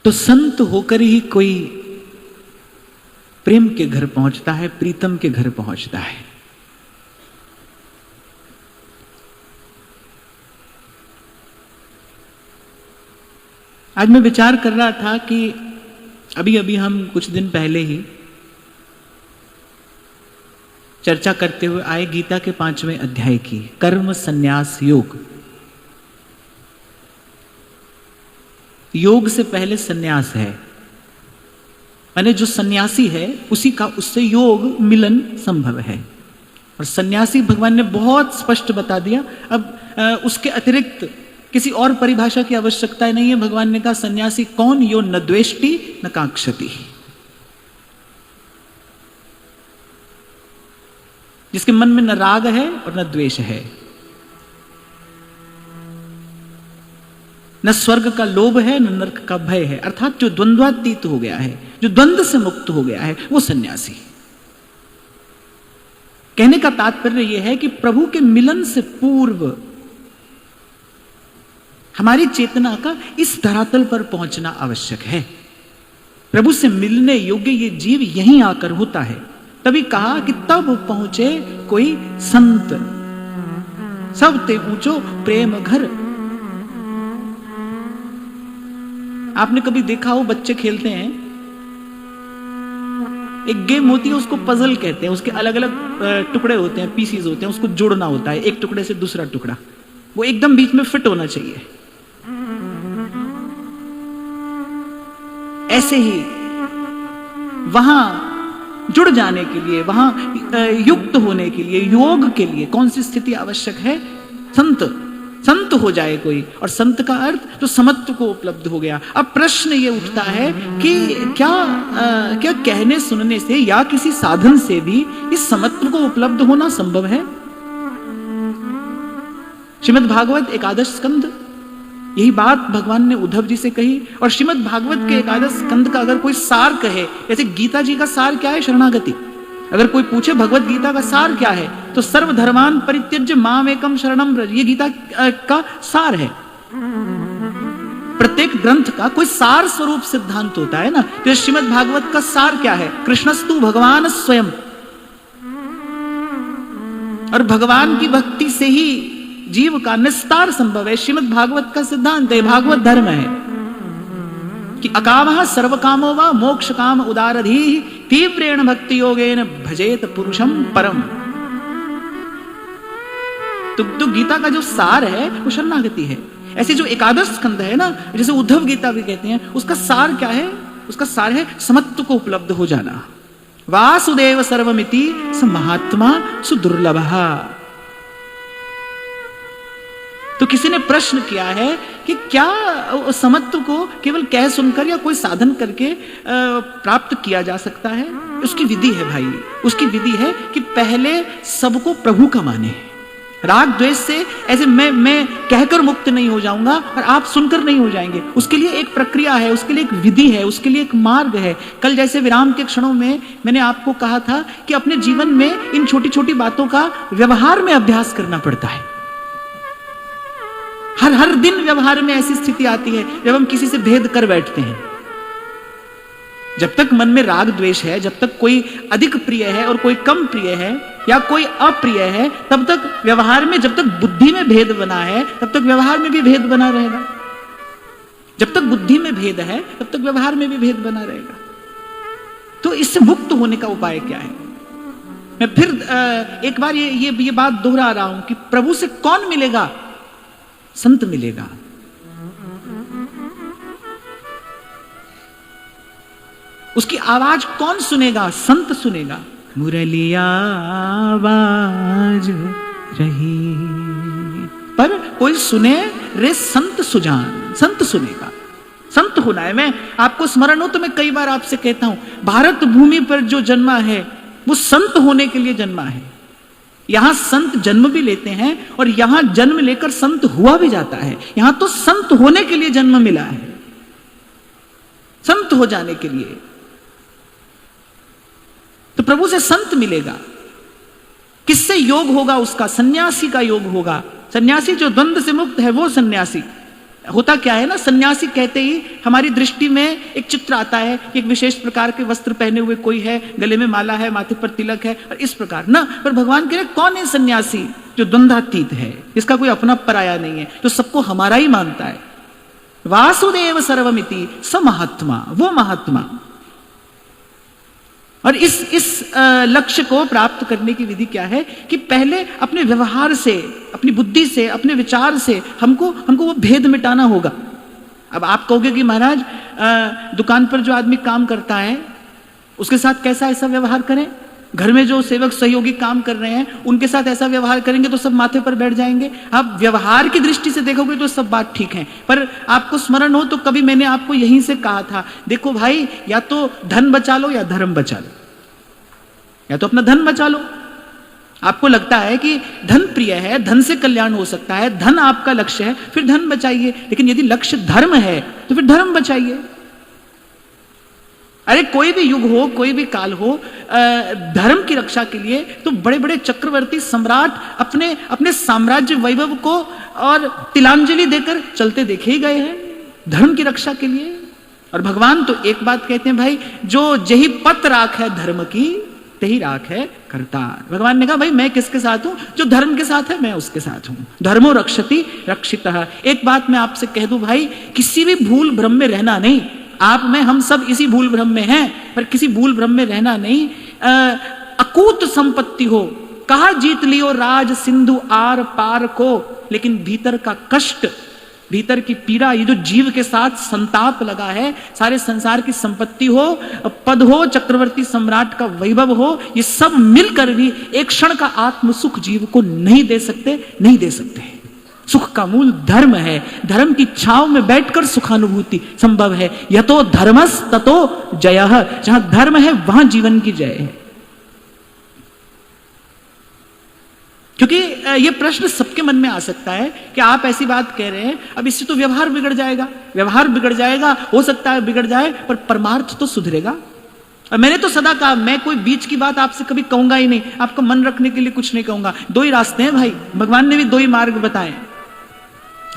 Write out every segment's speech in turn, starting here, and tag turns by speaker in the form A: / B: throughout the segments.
A: तो संत होकर ही कोई प्रेम के घर पहुंचता है, प्रीतम के घर पहुंचता है। आज मैं विचार कर रहा था कि अभी अभी हम कुछ दिन पहले ही चर्चा करते हुए आए गीता के 5वें अध्याय की, कर्म संन्यास योग। योग से पहले संन्यास है, माने जो सन्यासी है उसी का उससे योग मिलन संभव है। और सन्यासी भगवान ने बहुत स्पष्ट बता दिया। अब उसके अतिरिक्त किसी और परिभाषा की आवश्यकता नहीं है। भगवान ने कहा सन्यासी कौन, यो न द्वेष्टि न कांक्षति, जिसके मन में न राग है और न द्वेष है, न स्वर्ग का लोभ है न नरक का भय है। अर्थात जो द्वंद्वातीत हो गया है, जो द्वंद्व से मुक्त हो गया है, वो सन्यासी। कहने का तात्पर्य यह है कि प्रभु के मिलन से पूर्व हमारी चेतना का इस धरातल पर पहुंचना आवश्यक है। प्रभु से मिलने योग्य ये जीव यहीं आकर होता है। तभी कहा कि तब पहुंचे कोई संत, सब ते ऊंचो प्रेम घर। आपने कभी देखा हो बच्चे खेलते हैं, एक गेम होती है उसको पजल कहते हैं, उसके अलग अलग टुकड़े होते हैं, पीसीज होते हैं, उसको जोड़ना होता है एक टुकड़े से दूसरा टुकड़ा, वो एकदम बीच में फिट होना चाहिए। ऐसे ही वहां जुड़ जाने के लिए, वहां युक्त होने के लिए, योग के लिए कौन सी स्थिति आवश्यक है? संत हो जाए कोई। और संत का अर्थ जो समत्व को उपलब्ध हो गया। अब प्रश्न ये उठता है कि क्या कहने सुनने से या किसी साधन से भी इस समत्व को उपलब्ध होना संभव है? श्रीमद् भागवत एकादश स्कंद, यही बात भगवान ने उद्धव जी से कही। और श्रीमद् भागवत के एकादश स्कंद का अगर कोई सार कहे, जैसे गीता जी का सार क्या है? शरणागति। अगर कोई पूछे भगवत गीता का सार क्या है, तो सर्वधर्मान परित्यज्य माम एकम शरणम व्रज, ये गीता का सार है। प्रत्येक ग्रंथ का कोई सार स्वरूप सिद्धांत होता है ना। तो श्रीमद् भागवत का सार क्या है? कृष्णस्तु भगवान स्वयं। और भगवान की भक्ति से ही जीव का निस्तार संभव है। श्रीमद् भागवत का सिद्धांत है, भागवत धर्म है कि अकामः सर्व कामो वा मोक्ष काम उदारधीः तीव्रेण भक्ति योगेन भजेत पुरुषम परम। तो गीता का जो सार है वो शरणागति है। ऐसे जो एकादश स्कंद है ना, जैसे उद्धव गीता भी कहते हैं, उसका सार क्या है? उसका सार है समत्व को उपलब्ध हो जाना। वासुदेव सर्वमिति स महात्मा सुदुर्लभः। तो किसी ने प्रश्न किया है कि क्या समत्व को केवल कह सुनकर या कोई साधन करके प्राप्त किया जा सकता है? उसकी विधि है भाई, उसकी विधि है कि पहले सबको प्रभु का माने। राग द्वेष से ऐसे मैं कहकर मुक्त नहीं हो जाऊंगा और आप सुनकर नहीं हो जाएंगे। उसके लिए एक प्रक्रिया है, उसके लिए एक विधि है, उसके लिए एक मार्ग है। कल जैसे विराम के क्षणों में मैंने आपको कहा था कि अपने जीवन में इन छोटी छोटी बातों का व्यवहार में अभ्यास करना पड़ता है। हर दिन व्यवहार में ऐसी स्थिति आती है जब हम किसी से भेद कर बैठते हैं। जब तक मन में राग द्वेष है, जब तक कोई अधिक प्रिय है और कोई कम प्रिय है या कोई अप्रिय है, तब तक व्यवहार में, जब तक बुद्धि में भेद बना है तब तक व्यवहार में भी भेद बना रहेगा। जब तक बुद्धि में भेद है तब तक व्यवहार में भी भेद बना रहेगा। तो इससे मुक्त होने का उपाय क्या है? मैं फिर एक बार ये बात दोहरा रहा हूं कि प्रभु से कौन मिलेगा? संत मिलेगा। उसकी आवाज कौन सुनेगा? संत सुनेगा। मुरलिया आवाज रही पर कोई सुने रे संत सुजान। संत सुनेगा, संत होना है। मैं आपको स्मरण हो तो मैं कई बार आपसे कहता हूं, भारत भूमि पर जो जन्मा है वो संत होने के लिए जन्मा है। यहां संत जन्म भी लेते हैं और यहां जन्म लेकर संत हुआ भी जाता है। यहां तो संत होने के लिए जन्म मिला है, संत हो जाने के लिए। तो प्रभु से संत मिलेगा। किससे योग होगा उसका? सन्यासी का योग होगा। सन्यासी जो द्वंद्व से मुक्त है वो सन्यासी। होता क्या है ना, सन्यासी कहते ही हमारी दृष्टि में एक चित्र आता है कि एक विशेष प्रकार के वस्त्र पहने हुए कोई है, गले में माला है, माथे पर तिलक है और इस प्रकार ना। पर भगवान कह रहे कौन है सन्यासी? जो द्वंद्वातीत है, इसका कोई अपना पराया नहीं है, जो सबको हमारा ही मानता है। वासुदेव सर्वमिति स महात्मा, वो महात्मा। और इस लक्ष्य को प्राप्त करने की विधि क्या है कि पहले अपने व्यवहार से, अपनी बुद्धि से, अपने विचार से हमको वो भेद मिटाना होगा। अब आप कहोगे कि महाराज दुकान पर जो आदमी काम करता है उसके साथ कैसा ऐसा व्यवहार करें, घर में जो सेवक सहयोगी काम कर रहे हैं उनके साथ ऐसा व्यवहार करेंगे तो सब माथे पर बैठ जाएंगे। आप व्यवहार की दृष्टि से देखोगे तो सब बात ठीक है, पर आपको स्मरण हो तो कभी मैंने आपको यहीं से कहा था, देखो भाई या तो धन बचा लो या धर्म बचा लो, या तो अपना धन बचा लो। आपको लगता है कि धन प्रिय है, धन से कल्याण हो सकता है, धन आपका लक्ष्य है, फिर धन बचाइए। लेकिन यदि लक्ष्य धर्म है तो फिर धर्म बचाइए। अरे कोई भी युग हो, कोई भी काल हो, धर्म की रक्षा के लिए तो बड़े बड़े चक्रवर्ती सम्राट अपने साम्राज्य वैभव को और तिलांजलि देकर चलते देखे ही गए हैं धर्म की रक्षा के लिए। और भगवान तो एक बात कहते हैं, भाई जो जही पत राख है धर्म की तही राख है करतार। भगवान ने कहा भाई मैं किसके साथ हूं? जो धर्म के साथ है मैं उसके साथ हूं। धर्मो रक्षति रक्षितः। एक बात मैं आपसे कह दूं भाई, किसी भी भूल भ्रम में रहना नहीं। आप में हम सब इसी भूल भ्रम में हैं, पर किसी भूल भ्रम में रहना नहीं। अकूत संपत्ति हो, कहा जीत लियो राज सिंधु आर पार को, लेकिन भीतर का कष्ट, भीतर की पीड़ा, ये जो जीव के साथ संताप लगा है, सारे संसार की संपत्ति हो, पद हो, चक्रवर्ती सम्राट का वैभव हो, ये सब मिलकर भी एक क्षण का आत्म सुख जीव को नहीं दे सकते, नहीं दे सकते। सुख का मूल धर्म है। धर्म की छांव में बैठकर सुखानुभूति संभव है। यतो धर्मस ततो जयः। जहां धर्म है वहां जीवन की जय है। क्योंकि ये प्रश्न सबके मन में आ सकता है कि आप ऐसी बात कह रहे हैं, अब इससे तो व्यवहार बिगड़ जाएगा, व्यवहार बिगड़ जाएगा, हो सकता है बिगड़ जाए, पर परमार्थ तो सुधरेगा। और मैंने तो सदा कहा, मैं कोई बीच की बात आपसे कभी कहूंगा ही नहीं, आपका मन रखने के लिए कुछ नहीं कहूंगा। दो ही रास्ते हैं भाई, भगवान ने भी दो ही मार्ग बताए,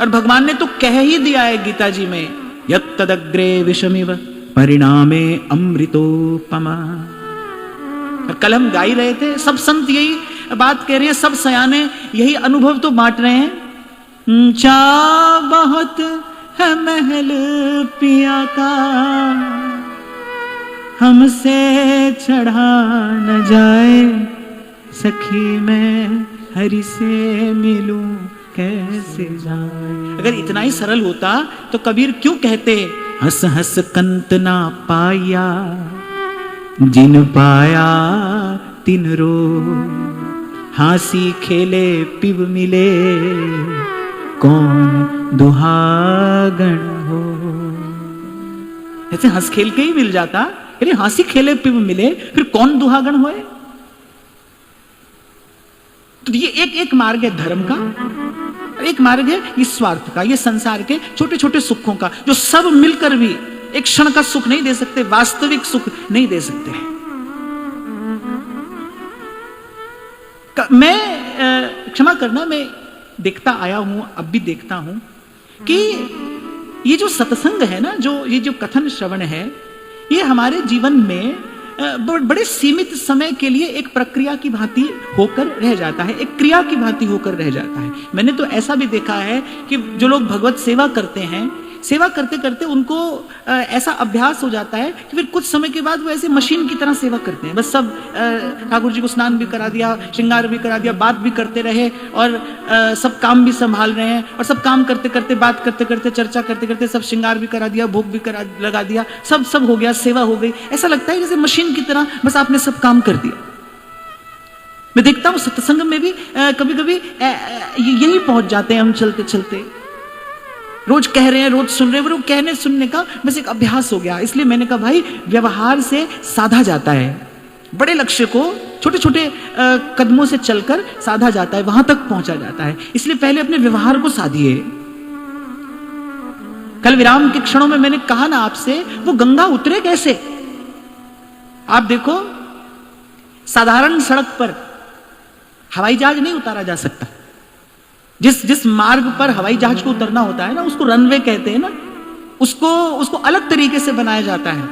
A: और भगवान ने तो कह ही दिया है गीता जी में, यत्तदग्रे विषमिव परिणामे अमृतोपमा। कल हम गा ही रहे थे, सब संत यही बात कह रहे हैं, सब सयाने यही अनुभव तो बांट रहे हैं। चा बहुत है महल पिया का, हमसे चढ़ा न जाए, सखी मैं हरि से मिलूं कैसे जाए। अगर इतना ही सरल होता तो कबीर क्यों कहते, हंस हंस कंत ना पाया, जिन पाया तिन रो, हासी खेले पिब मिले, कौन दुहागण हो। ऐसे हंस खेल के ही मिल जाता, अरे हासी खेले पिब मिले, फिर कौन दुहागण होए। तो ये एक मार्ग है धर्म का, एक मार्ग है ये स्वार्थ का, ये संसार के छोटे छोटे सुखों का, जो सब मिलकर भी एक क्षण का सुख नहीं दे सकते, वास्तविक सुख नहीं दे सकते। मैं क्षमा करना, मैं देखता आया हूं, अब भी देखता हूं कि ये जो सत्संग है ना, ये जो कथन श्रवण है, ये हमारे जीवन में बड़े सीमित समय के लिए एक प्रक्रिया की भांति होकर रह जाता है, एक क्रिया की भांति होकर रह जाता है। मैंने तो ऐसा भी देखा है कि जो लोग भगवत सेवा करते हैं, सेवा करते करते उनको ऐसा अभ्यास हो जाता है कि फिर कुछ समय के बाद वो ऐसे मशीन की तरह सेवा करते हैं। बस सब ठाकुर जी को स्नान भी करा दिया, श्रृंगार भी करा दिया, बात भी करते रहे, और सब काम भी संभाल रहे हैं, और सब काम करते करते, बात करते करते, चर्चा करते करते सब श्रृंगार भी करा दिया, भोग भी लगा दिया, सब हो गया, सेवा हो गई। ऐसा लगता है जैसे मशीन की तरह बस आपने सब काम कर दिया। मैं देखता हूँ सत्संग में भी कभी कभी यही पहुंच जाते हैं हम, चलते चलते रोज कह रहे हैं, रोज सुन रहे हैं, वो कहने सुनने का बस एक अभ्यास हो गया। इसलिए मैंने कहा भाई व्यवहार से साधा जाता है, बड़े लक्ष्य को छोटे छोटे कदमों से चलकर साधा जाता है, वहां तक पहुंचा जाता है। इसलिए पहले अपने व्यवहार को साधिए। कल विराम के क्षणों में मैंने कहा ना आपसे, वो गंगा उतरे कैसे। आप देखो, साधारण सड़क पर हवाई जहाज नहीं उतारा जा सकता, जिस मार्ग पर हवाई जहाज को उतरना होता है ना, उसको रनवे कहते हैं ना, उसको अलग तरीके से बनाया जाता है।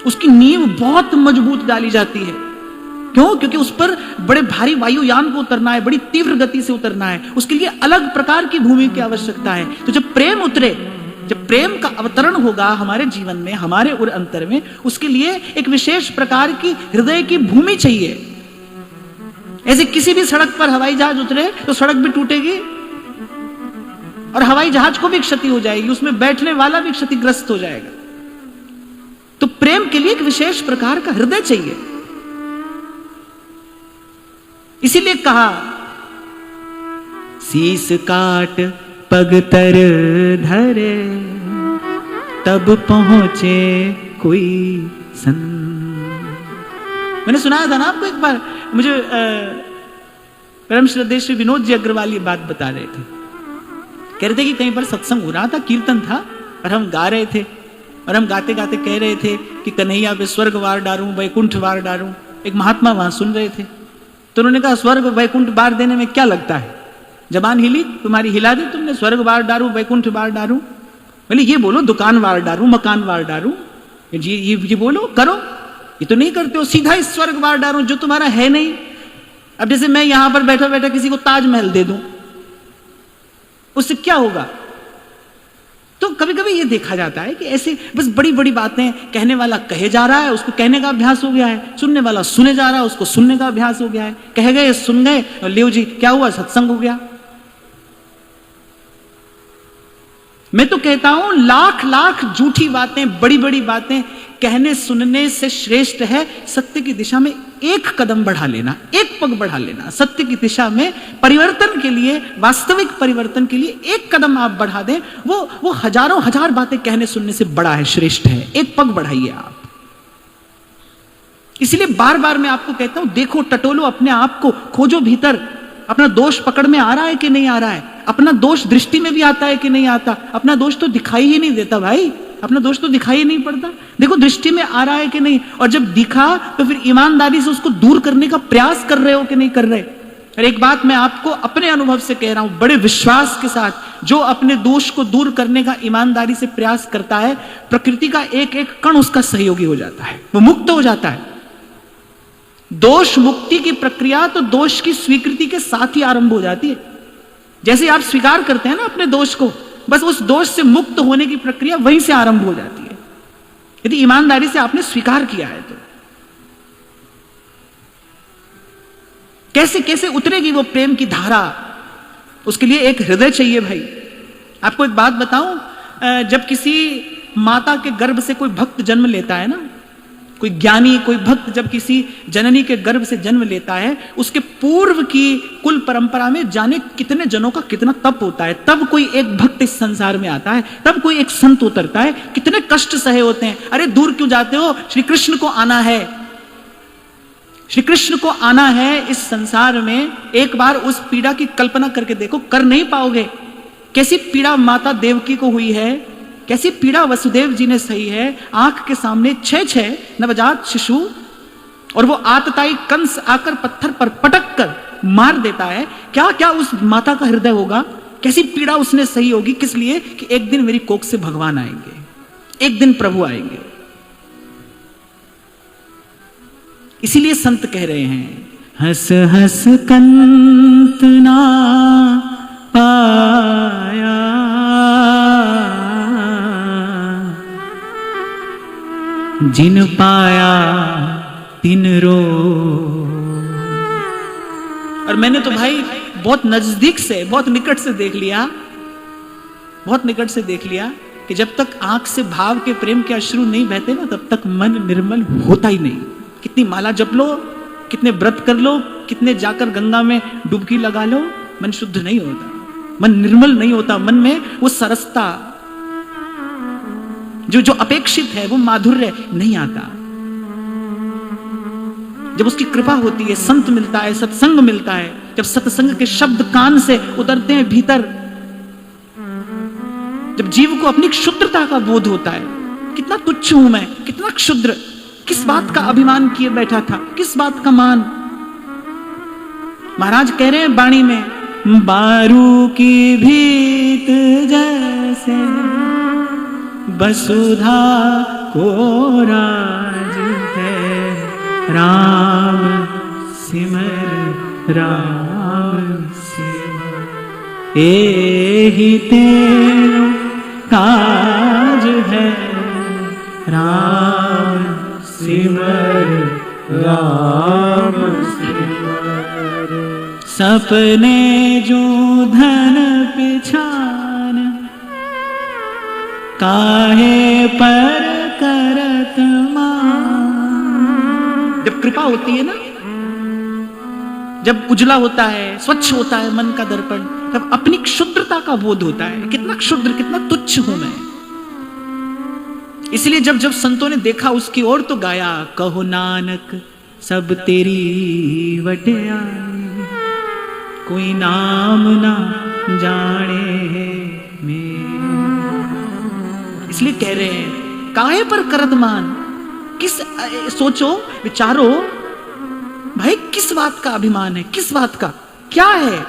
A: उसकी नींव बहुत मजबूत डाली जाती है। क्यों? क्योंकि उस पर बड़े भारी वायुयान को उतरना है, बड़ी तीव्र गति से उतरना है, उसके लिए अलग प्रकार की भूमि की आवश्यकता है। तो जब प्रेम उतरे, जब प्रेम का अवतरण होगा हमारे जीवन में, हमारे उर अंतर में, उसके लिए एक विशेष प्रकार की हृदय की भूमि चाहिए। ऐसे किसी भी सड़क पर हवाई जहाज उतरे तो सड़क भी टूटेगी और हवाई जहाज को भी क्षति हो जाएगी, उसमें बैठने वाला भी क्षतिग्रस्त हो जाएगा। तो प्रेम के लिए एक विशेष प्रकार का हृदय चाहिए। इसीलिए कहा, शीस काट पग तर धरे, तब पहुंचे कोई संत। मैंने सुनाया था ना आपको एक बार, मुझे परम श्रद्धेय श्री विनोद जी अग्रवाल ये बात बता रहे थे। कह रहे थे कि कहीं पर सत्संग हो रहा था, कीर्तन था, और हम गा रहे थे, और हम गाते गाते कह रहे थे कि कन्हैया पे स्वर्ग वार डारूं, वैकुंठ वार डारूं। एक महात्मा वहां सुन रहे थे, तो उन्होंने कहा, स्वर्ग वैकुंठ बार देने में क्या लगता है? जबान हिली तुम्हारी, हिला दी तुमने, स्वर्ग वार डारूं, वैकुंठ वार डारूं। बोले ये बोलो दुकान वार डारूं, मकान वार डारूं, ये बोलो, करो। ये तो नहीं करते हो, सीधा इस स्वर्ग वार डारूं जो तुम्हारा है नहीं। अब जैसे मैं यहां पर बैठा बैठा किसी को ताजमहल दे दूं, उससे क्या होगा? तो कभी कभी ये देखा जाता है कि ऐसे बस बड़ी बड़ी बातें कहने वाला कहे जा रहा है, उसको कहने का अभ्यास हो गया है, सुनने वाला सुने जा रहा है, उसको सुनने का अभ्यास हो गया है। कह गए, सुन गए, और लियो जी क्या हुआ? सत्संग हो गया। मैं तो कहता हूं लाख लाख झूठी बातें, बड़ी बड़ी बातें कहने सुनने से श्रेष्ठ है सत्य की दिशा में एक कदम बढ़ा लेना, एक पग बढ़ा लेना। सत्य की दिशा में परिवर्तन के लिए, वास्तविक परिवर्तन के लिए एक कदम आप बढ़ा दें, वो हजारों हजार बातें कहने सुनने से बड़ा है, श्रेष्ठ है। एक पग बढ़ाइए आप। इसलिए बार बार मैं आपको कहता हूं, देखो, टटोलो अपने आप को, खोजो भीतर, अपना दोष पकड़ में आ रहा है कि नहीं आ रहा है, अपना दोष दृष्टि में भी आता है कि नहीं आता। अपना दोष तो दिखाई ही नहीं देता भाई, अपना दोष तो दिखाई ही नहीं पड़ता। देखो दृष्टि में आ रहा है कि नहीं, और जब दिखा तो फिर ईमानदारी से उसको दूर करने का प्रयास कर रहे हो कि नहीं कर रहे। और एक बात मैं आपको अपने अनुभव से कह रहा हूं, बड़े विश्वास के साथ, जो अपने दोष को दूर करने का ईमानदारी से प्रयास करता है, प्रकृति का एक एक कण उसका सहयोगी हो जाता है, वो मुक्त हो जाता है। दोष मुक्ति की प्रक्रिया तो दोष की स्वीकृति के साथ ही आरंभ हो जाती है। जैसे आप स्वीकार करते हैं ना अपने दोष को, बस उस दोष से मुक्त होने की प्रक्रिया वहीं से आरंभ हो जाती है, यदि ईमानदारी से आपने स्वीकार किया है तो। कैसे कैसे उतरेगी वो प्रेम की धारा? उसके लिए एक हृदय चाहिए भाई। आपको एक बात बताऊं, जब किसी माता के गर्भ से कोई भक्त जन्म लेता है ना, कोई ज्ञानी, कोई भक्त जब किसी जननी के गर्भ से जन्म लेता है, उसके पूर्व की कुल परंपरा में जाने कितने जनों का कितना तप होता है, तब कोई एक भक्त इस संसार में आता है, तब कोई एक संत उतरता है। कितने कष्ट सहे होते हैं। अरे दूर क्यों जाते हो, श्री कृष्ण को आना है, श्री कृष्ण को आना है इस संसार में। एक बार उस पीड़ा की कल्पना करके देखो, कर नहीं पाओगे। कैसी पीड़ा माता देवकी को हुई है, कैसी पीड़ा वसुदेव जी ने सही है। आंख के सामने 6 नवजात शिशु, और वो आतताई कंस आकर पत्थर पर पटक कर मार देता है। क्या क्या उस माता का हृदय होगा, कैसी पीड़ा उसने सही होगी। किस लिए? कि एक दिन मेरी कोख से भगवान आएंगे, एक दिन प्रभु आएंगे। इसीलिए संत कह रहे हैं, हंस हंस कंत ना पाया, जिन पाया तिन रो। और मैंने तो भाई बहुत नजदीक से, बहुत निकट से देख लिया, बहुत निकट से देख लिया कि जब तक आंख से भाव के प्रेम के अश्रु नहीं बहते ना, तब तक मन निर्मल होता ही नहीं। कितनी माला जप लो, कितने व्रत कर लो, कितने जाकर गंगा में डुबकी लगा लो, मन शुद्ध नहीं होता, मन निर्मल नहीं होता। मन में वो सरसता, जो अपेक्षित है, वो माधुर्य नहीं आता। जब उसकी कृपा होती है, संत मिलता है, सत्संग मिलता है, जब सत्संग के शब्द कान से उतरते हैं भीतर, जब जीव को अपनी क्षुद्रता का बोध होता है, कितना तुच्छ हूं मैं, कितना क्षुद्र, किस बात का अभिमान किए बैठा था, किस बात का मान। महाराज कह रहे हैं वाणी में बारू की भीत जैसे वसुधा को राज है। राम सिमर राम सिमर एहि तेरो काज है। राम सिमर राम सिमर सपने जो धन पिछान काहे पर करत मान। जब कृपा होती है ना, जब उजला होता है, स्वच्छ होता है मन का दर्पण, तब अपनी क्षुद्रता का बोध होता है। कितना क्षुद्र, कितना तुच्छ हूं मैं। इसलिए जब जब संतों ने देखा उसकी ओर तो गाया, कहो नानक सब तेरी वटिया, कोई नाम ना जाने में। इसलिए कह रहे हैं काहे पर करत मान। किस सोचो विचारो भाई, किस बात का अभिमान है, किस बात का, क्या है,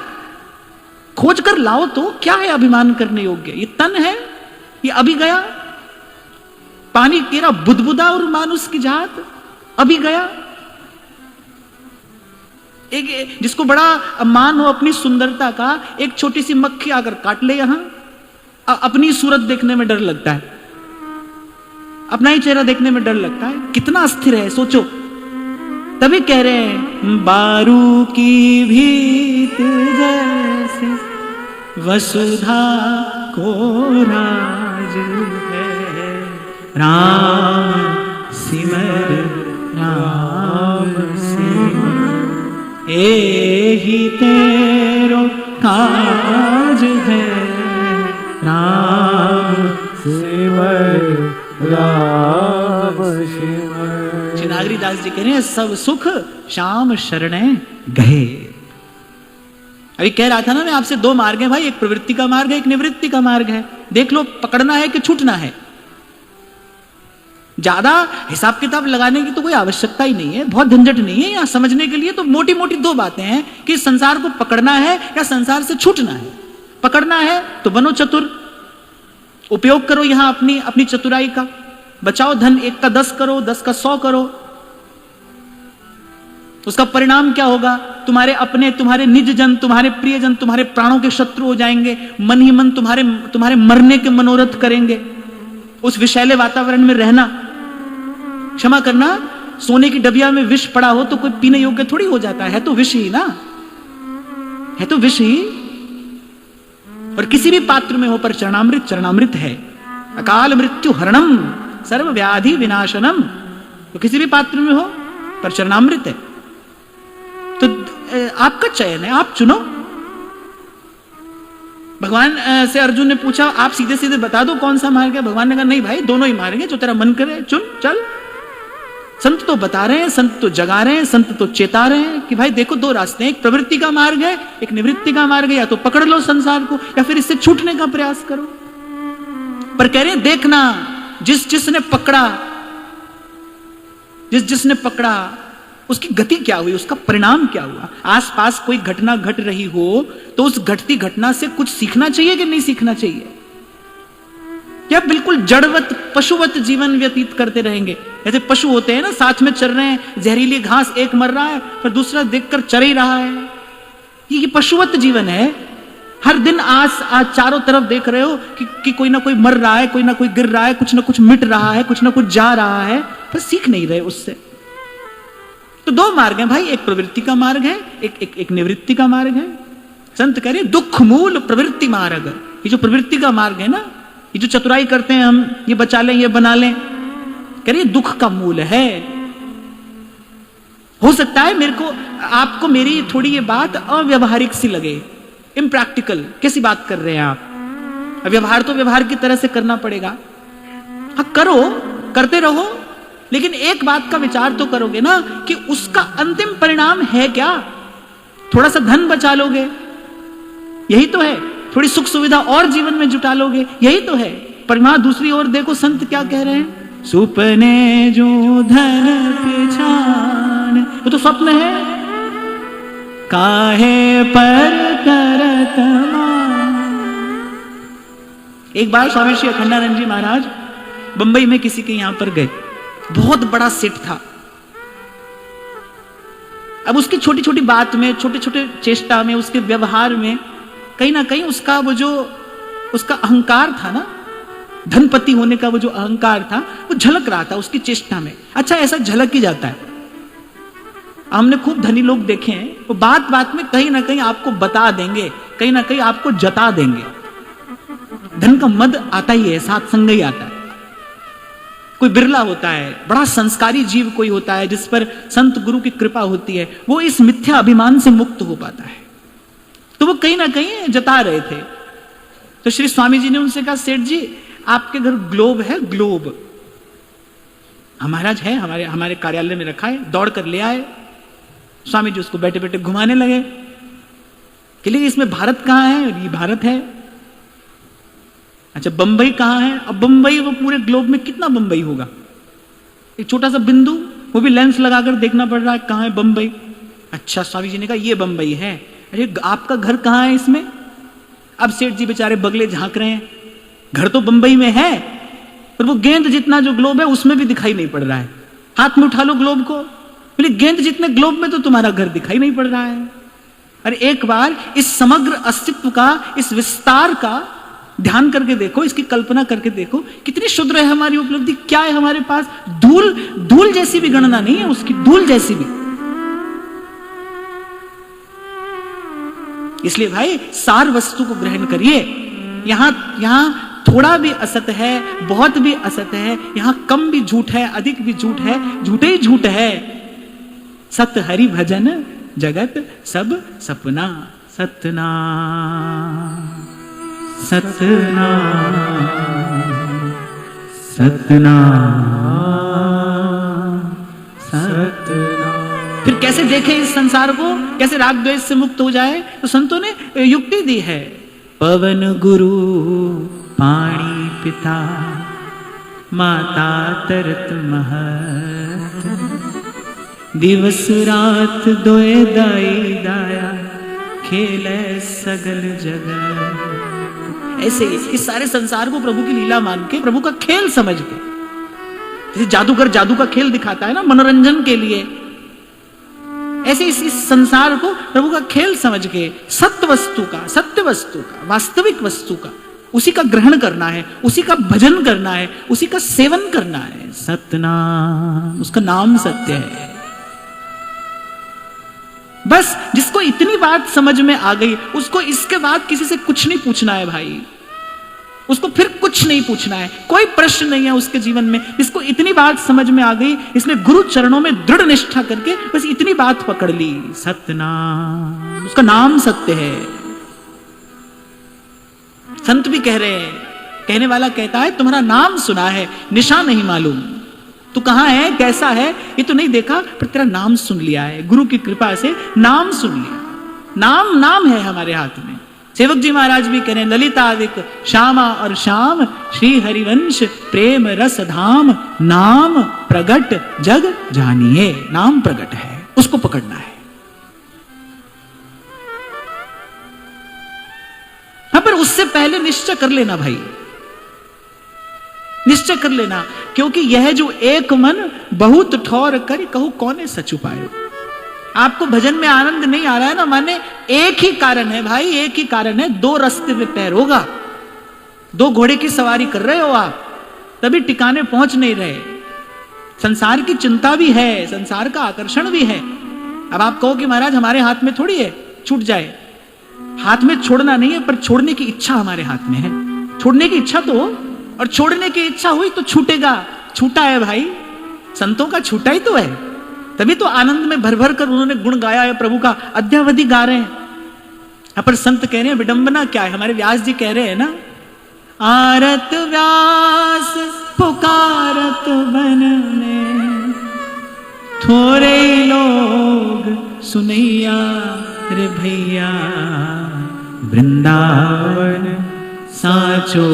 A: खोज कर लाओ तो क्या है अभिमान करने योग्य। ये तन है, ये अभी गया, पानी तेरा बुदबुदा और मानुष की जात अभी गया। एक जिसको बड़ा मान हो अपनी सुंदरता का, एक छोटी सी मक्खी आकर काट ले यहां, अपनी सूरत देखने में डर लगता है, अपना ही चेहरा देखने में डर लगता है। कितना अस्थिर है सोचो। तभी कह रहे हैं बारू की भीत जैसे वसुधा को राज है। राम सिमर राम सिमर एहि तेरो काज है। राम सिमर राम सिमर। चिनागरी दास जी कह रहे हैं सब सुख श्याम शरणे गए। अभी कह रहा था ना मैं आपसे, दो मार्ग हैं भाई, एक प्रवृत्ति का मार्ग है, एक निवृत्ति का मार्ग है। देख लो पकड़ना है कि छूटना है। ज्यादा हिसाब किताब लगाने की तो कोई आवश्यकता ही नहीं है, बहुत झंझट नहीं है यहां समझने के लिए। तो मोटी मोटी दो बातें हैं कि संसार को पकड़ना है या संसार से छूटना है। पकड़ना है तो बनो चतुर, उपयोग करो यहां अपनी अपनी चतुराई का, बचाओ धन, 1 का 10 करो, 10 का 100 करो। उसका परिणाम क्या होगा? तुम्हारे अपने, तुम्हारे निज जन, तुम्हारे प्रियजन, तुम्हारे प्राणों के शत्रु हो जाएंगे। मन ही मन तुम्हारे मरने के मनोरथ करेंगे। उस विषैले वातावरण में रहना, क्षमा करना, सोने की डबिया में विष पड़ा हो तो कोई पीने योग्य थोड़ी हो जाता है तो विष ही ना, है तो विष ही। और किसी भी पात्र में हो पर चरणामृत चरणामृत है। अकाल मृत्यु हरणम सर्व व्याधि विनाशनम। तो किसी भी पात्र में हो पर चरणामृत है। तो आपका चयन है, आप चुनो। भगवान से अर्जुन ने पूछा आप सीधे सीधे बता दो कौन सा मार्ग है। भगवान ने कहा नहीं भाई, दोनों ही मार्ग है, जो तेरा मन करे चुन चल। संत तो बता रहे हैं, संत तो जगा रहे हैं, संत तो चेता रहे हैं कि भाई देखो दो रास्ते हैं, एक प्रवृत्ति का मार्ग है, एक निवृत्ति का मार्ग है। या तो पकड़ लो संसार को या फिर इससे छूटने का प्रयास करो। पर कह रहे हैं देखना, जिसने पकड़ा उसकी गति क्या हुई, उसका परिणाम क्या हुआ। आसपास कोई घटना घट रही हो तो उस घटती घटना से कुछ सीखना चाहिए कि नहीं सीखना चाहिए? क्या बिल्कुल जड़वत पशुवत जीवन व्यतीत करते रहेंगे? जैसे पशु होते हैं ना, साथ में चल रहे हैं, जहरीली घास, एक मर रहा है पर दूसरा देखकर चर ही रहा है। ये पशुवत जीवन है। हर दिन आज चारों तरफ देख रहे हो कि कोई ना कोई मर रहा है, कोई ना कोई गिर रहा है, कुछ ना कुछ मिट रहा है, कुछ ना कुछ जा रहा है, पर सीख नहीं रहे उससे। तो दो मार्ग हैं भाई, एक प्रवृत्ति का मार्ग है, एक निवृत्ति का मार्ग है। संत कह रहे दुख मूल प्रवृत्ति मार्ग। ये जो प्रवृत्ति का मार्ग है ना, ये जो चतुराई करते हैं हम, ये बचा लें, ये बना लें, कह रहे दुख का मूल है। हो सकता है मेरे को, आपको मेरी थोड़ी ये बात अव्यवहारिक सी लगे, इम्प्रैक्टिकल। कैसी बात कर रहे हैं आप? व्यवहार तो व्यवहार की तरह से करना पड़ेगा। हाँ करो, करते रहो, लेकिन एक बात का विचार तो करोगे ना कि उसका अंतिम परिणाम है क्या। थोड़ा सा धन बचा लोगे, यही तो है। थोड़ी सुख सुविधा और जीवन में जुटा लोगे, यही तो है। पर वहां दूसरी ओर देखो संत क्या कह रहे हैं, सुपने जो धन पिछान, वो तो स्वप्न है। काहे पर करत एक बार स्वामी श्री अखंडानंद जी महाराज बंबई में किसी के यहां पर गए। बहुत बड़ा सेठ था। अब उसकी छोटी छोटी बात में, छोटे छोटे चेष्टा में, उसके व्यवहार में कहीं ना कहीं उसका वो जो उसका अहंकार था ना, धनपति होने का वो जो अहंकार था, वो झलक रहा था उसकी चेष्टा में। अच्छा, ऐसा झलक ही जाता है। हमने खूब धनी लोग देखे हैं, वो बात बात में कहीं ना कहीं आपको बता देंगे, कहीं ना कहीं आपको जता देंगे। धन का मद आता ही है, साथ संग ही आता है। कोई बिरला होता है, बड़ा संस्कारी जीव कोई होता है जिस पर संत गुरु की कृपा होती है, वो इस मिथ्या अभिमान से मुक्त हो पाता है। तो वो कहीं ना कहीं जता रहे थे। तो श्री स्वामी जी ने उनसे कहा, सेठ जी आपके घर ग्लोब है? ग्लोब महाराज है, हमारे कार्यालय में रखा है। दौड़ कर ले आए। स्वामी जी उसको बैठे बैठे घुमाने लगे कि लेकिन इसमें भारत कहां है? ये भारत है। अच्छा, बंबई कहां है? अब बंबई वो पूरे ग्लोब में कितना बंबई होगा? एक छोटा सा बिंदु, वो भी लेंस लगाकर देखना पड़ रहा है कहां है बंबई। अच्छा, स्वामी जी ने कहा ये बंबई है। अरे आपका घर कहां है इसमें? अब सेठ जी बेचारे बगले झांक रहे हैं। घर तो बंबई में है, पर वो गेंद जितना जो ग्लोब है उसमें भी दिखाई नहीं पड़ रहा है। हाथ में उठा लो ग्लोब को, बोले गेंद जितने ग्लोब में तो तुम्हारा घर दिखाई नहीं पड़ रहा है। अरे एक बार इस समग्र अस्तित्व का, इस विस्तार का ध्यान करके देखो, इसकी कल्पना करके देखो, कितनी शुद्र है हमारी उपलब्धि। क्या है हमारे पास? धूल जैसी भी गणना नहीं है उसकी, धूल जैसी भी। इसलिए भाई सार वस्तु को ग्रहण करिए। यहां थोड़ा भी असत है, बहुत भी असत है, यहां कम भी झूठ है, अधिक भी झूठ है, झूठे ही झूठ है। सत हरि भजन जगत सब सपना, सतनाम सतनाम सतनाम सतनाम। फिर कैसे देखे इस संसार को, कैसे राग द्वेष से मुक्त हो जाए? तो संतों ने युक्ति दी है। पवन गुरु पाणी पिता, माता तरत महत, दिवस रात दोए दाई दाया, खेले सगल जगत। ऐसे इस सारे संसार को प्रभु की लीला मान के, प्रभु का खेल समझ के, जैसे जादूगर जादू का खेल दिखाता है ना मनोरंजन के लिए, ऐसे इस संसार को प्रभु का खेल समझ के सत्य वस्तु का, सत्य वस्तु का, वास्तविक वस्तु का, उसी का ग्रहण करना है, उसी का भजन करना है, उसी का सेवन करना है। सतनाम, उसका नाम सत्य है। बस जिसको इतनी बात समझ में आ गई, उसको इसके बाद किसी से कुछ नहीं पूछना है भाई। उसको फिर कुछ नहीं पूछना है, कोई प्रश्न नहीं है उसके जीवन में। इसको इतनी बात समझ में आ गई, इसने गुरु चरणों में दृढ़ निष्ठा करके बस इतनी बात पकड़ ली, सतनाम, उसका नाम सत्य है। संत भी कह रहे हैं, कहने वाला कहता है तुम्हारा नाम सुना है, निशा नहीं मालूम, तू कहां है, कैसा है ये तो नहीं देखा, पर तेरा नाम सुन लिया है। गुरु की कृपा से नाम सुन लिया। नाम है हमारे हाथ में। सेवक जी महाराज भी कह रहे हैं, ललितादिक श्यामा और श्याम, श्री हरिवंश प्रेम रस धाम, नाम प्रगट जग जानिए। नाम प्रगट है, उसको पकड़ना है। हाँ, पर उससे पहले निश्चय कर लेना भाई, निश्चय कर लेना, क्योंकि यह जो एक मन बहुत ठौर कर कहूं कौने सच उपायो। आपको भजन में आनंद नहीं आ रहा है ना, माने एक ही कारण है भाई, एक ही कारण है। दो रास्ते पे पैर होगा, दो घोड़े की सवारी कर रहे हो आप, तभी ठिकाने पहुंच नहीं रहे। संसार की चिंता भी है, संसार का आकर्षण भी है। अब आप कहो कि महाराज हमारे हाथ में थोड़ी है छूट जाए, हाथ में छोड़ना नहीं है, पर छोड़ने की इच्छा हमारे हाथ में है। छोड़ने की इच्छा तो हो, और छोड़ने की इच्छा हुई तो छूटेगा। छूटा है भाई, संतों का छूटा ही तो है, तभी तो आनंद में भर भर कर उन्होंने गुण गाया है प्रभु का, अद्यावधि गा रहे हैं। पर संत कह रहे हैं विडंबना क्या है, हमारे व्यास जी कह रहे हैं ना, आरत व्यास पुकारत बन में, थोड़े लोग सुनैया रे भैया, वृंदावन साचो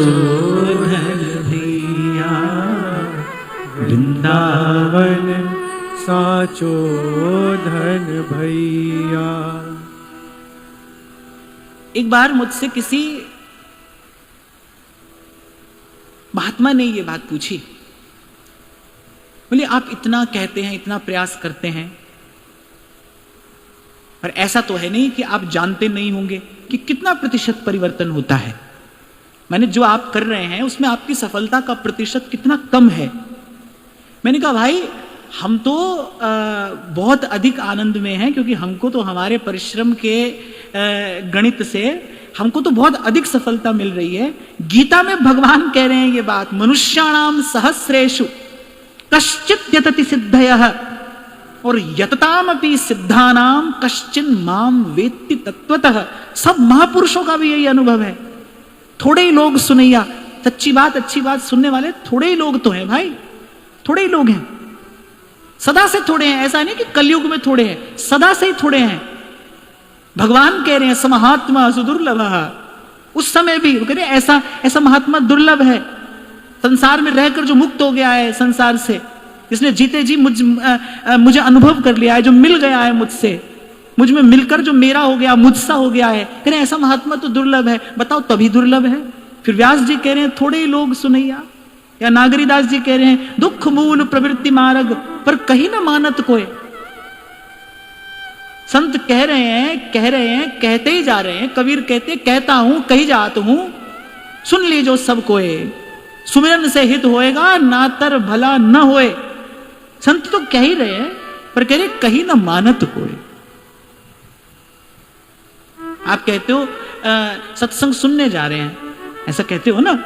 A: धन भैया,
B: वृंदावन साचो धन भैया।
A: एक बार मुझसे किसी महात्मा ने ये बात पूछी, बोले आप इतना कहते हैं, इतना प्रयास करते हैं, पर ऐसा तो है नहीं कि आप जानते नहीं होंगे कि कितना प्रतिशत परिवर्तन होता है। मैंने जो आप कर रहे हैं उसमें आपकी सफलता का प्रतिशत कितना कम है। मैंने कहा भाई हम तो बहुत अधिक आनंद में हैं, क्योंकि हमको तो हमारे परिश्रम के गणित से हमको तो बहुत अधिक सफलता मिल रही है। गीता में भगवान कह रहे हैं ये बात, मनुष्याणाम सहस्रेषु कश्चित् यतति सिद्धयः और यततामपि सिद्धानाम कश्चिन् माम वेत्ति तत्वतः। सब महापुरुषों का भी यही अनुभव है। थोड़े ही लोग सुनैया, सच्ची बात अच्छी बात सुनने वाले थोड़े ही लोग तो हैं भाई, थोड़े ही लोग हैं, सदा से थोड़े हैं। ऐसा नहीं कि कलयुग में थोड़े हैं, सदा से ही थोड़े हैं। भगवान कह रहे हैं समहात्मा सुदुर्लभ, उस समय भी वो कह रहे हैं ऐसा महात्मा दुर्लभ है। संसार में रहकर जो मुक्त हो गया है संसार से, जिसने जीते जी मुझे अनुभव कर लिया है, जो मिल गया है मुझसे, मुझ में मिलकर जो मेरा हो गया, मुझसा हो गया है, कह रहे हैं ऐसा महात्मा तो दुर्लभ है। बताओ तभी दुर्लभ है। फिर व्यास जी कह रहे हैं थोड़े ही लोग सुनैया, या नागरीदास जी कह रहे हैं दुख मूल प्रवृत्ति मार्ग पर कहीं ना मानत कोई। संत कह रहे हैं कहते ही जा रहे हैं। कबीर कहते कहता हूं कही जात हूं, सुन लीजो सब कोए, सुमिरन से हित होएगा नातर भला न होए। संत तो कह ही रहे हैं पर कह रहे कहीं ना मानत होए। आप कहते हो सत्संग सुनने जा रहे हैं, ऐसा कहते हो ना,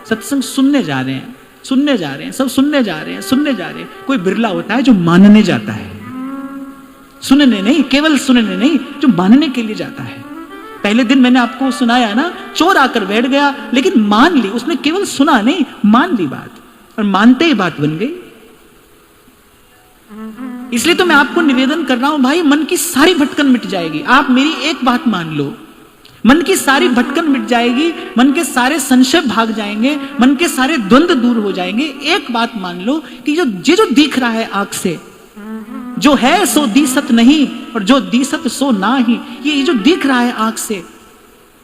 A: सत्संग सुनने जा रहे हैं, सुनने जा रहे हैं, सब सुनने जा रहे हैं, सुनने जा रहे हैं। कोई बिरला होता है जो मानने जाता है, सुनने नहीं, केवल सुनने नहीं, जो मानने के लिए जाता है। पहले दिन मैंने आपको सुनाया ना, चोर आकर बैठ गया लेकिन मान ली, उसने केवल सुना नहीं, मान ली बात, और मानते ही बात बन गई। इसलिए तो मैं आपको निवेदन कर रहा हूं भाई, मन की सारी भटकन मिट जाएगी। आप मेरी एक बात मान लो, मन की सारी भटकन मिट जाएगी, मन के सारे संशय भाग जाएंगे, मन के सारे द्वंद्व दूर हो जाएंगे। एक बात मान लो कि जो दिख रहा है आंख से, जो है सो दिसत नहीं और जो दिसत सो ना ही, ये जो दिख रहा है आंख से,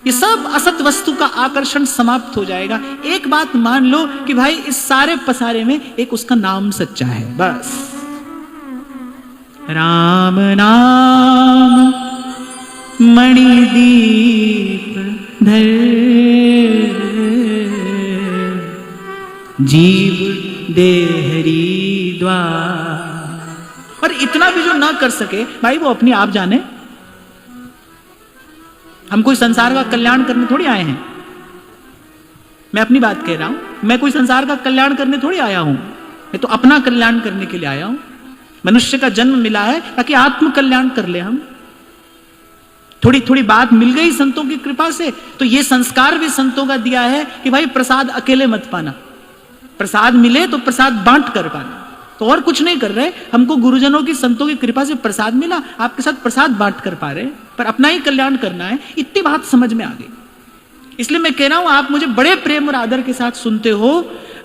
A: ये सब असत वस्तु का आकर्षण समाप्त हो जाएगा। एक बात मान लो कि भाई इस सारे पसारे में एक उसका नाम सच्चा है, बस। राम नाम मणिदीप धर, जीव दे हरि द्वार। और इतना भी जो ना कर सके भाई, वो अपनी आप जाने। हम कोई संसार का कल्याण करने थोड़ी आए हैं। मैं अपनी बात कह रहा हूं, मैं कोई संसार का कल्याण करने थोड़ी आया हूं, मैं तो अपना कल्याण करने के लिए आया हूं। मनुष्य का जन्म मिला है ताकि आत्म कल्याण कर ले हम। थोड़ी थोड़ी बात मिल गई संतों की कृपा से, तो ये संस्कार भी संतों का दिया है कि भाई प्रसाद अकेले मत पाना, प्रसाद मिले तो प्रसाद बांट कर पाना। तो और कुछ नहीं कर रहे, हमको गुरुजनों की संतों की कृपा से प्रसाद मिला, आपके साथ प्रसाद बांट कर पा रहे, पर अपना ही कल्याण करना है। इतनी बात समझ में आ गई। इसलिए मैं कह रहा हूं, आप मुझे बड़े प्रेम और आदर के साथ सुनते हो,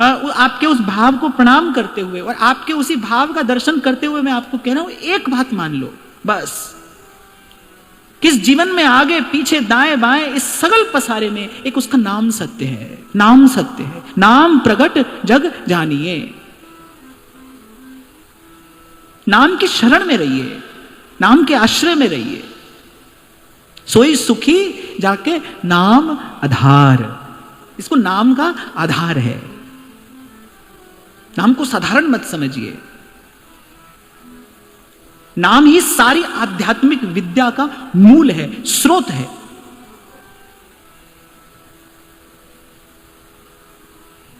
A: आपके उस भाव को प्रणाम करते हुए और आपके उसी भाव का दर्शन करते हुए मैं आपको कह रहा हूं, एक बात मान लो बस, किस जीवन में आगे पीछे दाएं बाएं इस सगल पसारे में एक उसका नाम सत्य है, नाम सत्य है। नाम प्रगट जग जानिए। नाम की शरण में रहिए, नाम के आश्रय में रहिए। सोई सुखी जाके नाम आधार, इसको नाम का आधार है। नाम को साधारण मत समझिए। नाम ही सारी आध्यात्मिक विद्या का मूल है, स्रोत है।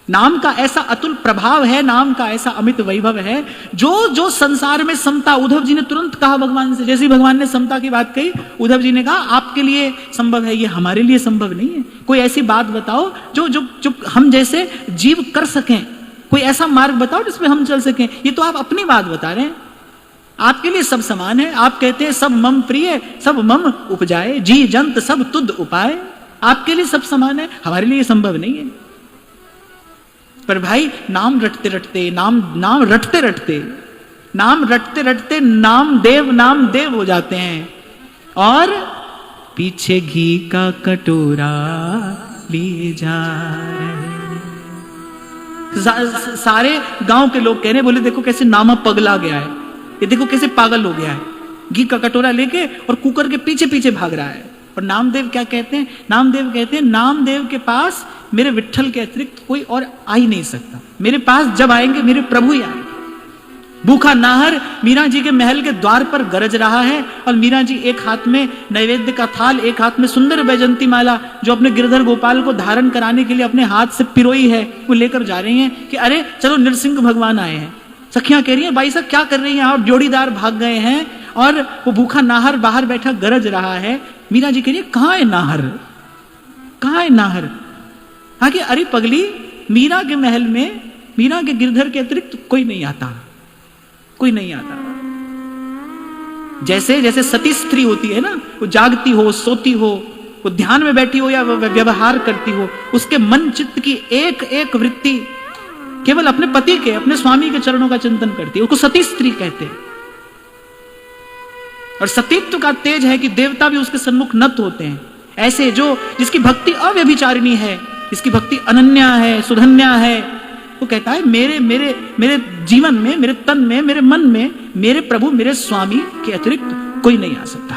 A: नाम का ऐसा अतुल प्रभाव है, नाम का ऐसा अमित वैभव है, जो संसार में समता, उद्धव जी ने तुरंत कहा भगवान से, जैसे भगवान ने समता की बात कही, उद्धव जी ने कहा आपके लिए संभव है, ये हमारे लिए संभव नहीं है। कोई ऐसी बात बताओ जो हम जैसे जीव कर सकें, कोई ऐसा मार्ग बताओ जिसमें हम चल सकें। ये तो आप अपनी बात बता रहे हैं, आपके लिए सब समान है। आप कहते हैं सब मम प्रिय सब मम उपजाए, जी जंत सब तुद उपाय। आपके लिए सब समान है, हमारे लिए संभव नहीं है। पर भाई नाम रटते रटते नाम रटते रटते नाम देव हो जाते हैं, और पीछे घी का कटोरा लिए जा रहे। सारे गांव के लोग कह रहे, बोले देखो कैसे नामा पगला गया है, ये देखो कैसे पागल हो गया है, घी का कटोरा लेके और कुकर के पीछे पीछे भाग रहा है। और नामदेव क्या कहते हैं? नामदेव कहते हैं नामदेव के पास मेरे विट्ठल के अतिरिक्त कोई और आ ही नहीं सकता। मेरे पास जब आएंगे मेरे प्रभु ही आएंगे। भूखा नाहर मीरा जी के महल के द्वार पर गरज रहा है और मीरा जी एक हाथ में नैवेद्य का थाल, एक हाथ में सुंदर वैजंती माला जो अपने गिरधर गोपाल को धारण कराने के लिए अपने हाथ से पिरोई है, वो लेकर जा रही हैं कि अरे चलो नृसिंह भगवान आए हैं। सखियां कह रही हैं भाई साहब क्या कर रही हैं आप, जोड़ीदार भाग गए हैं और वो भूखा नाहर बाहर बैठा गरज रहा है। मीरा जी कह रही है कहाँ है नाहर, कहाँ है नाहर? आगे अरे पगली, मीरा के महल में मीरा के गिरधर के अतिरिक्त कोई नहीं आता, कोई नहीं आता। जैसे जैसे सती स्त्री होती है ना, वो जागती हो, सोती हो, वो ध्यान में बैठी हो या व्यवहार करती हो, उसके मन चित्त की एक एक वृत्ति केवल अपने पति के, अपने स्वामी के चरणों का चिंतन करती है, उसको सती स्त्री कहते हैं। और सतीत्व का तेज है कि देवता भी उसके सन्मुख नत होते हैं। ऐसे जो जिसकी भक्ति अव्यभिचारिणी है, जिसकी भक्ति अनन्या है, सुधन्या है, वो कहता है मेरे मेरे मेरे जीवन में, मेरे तन में, मेरे मन में मेरे प्रभु, मेरे स्वामी के अतिरिक्त कोई नहीं आ सकता,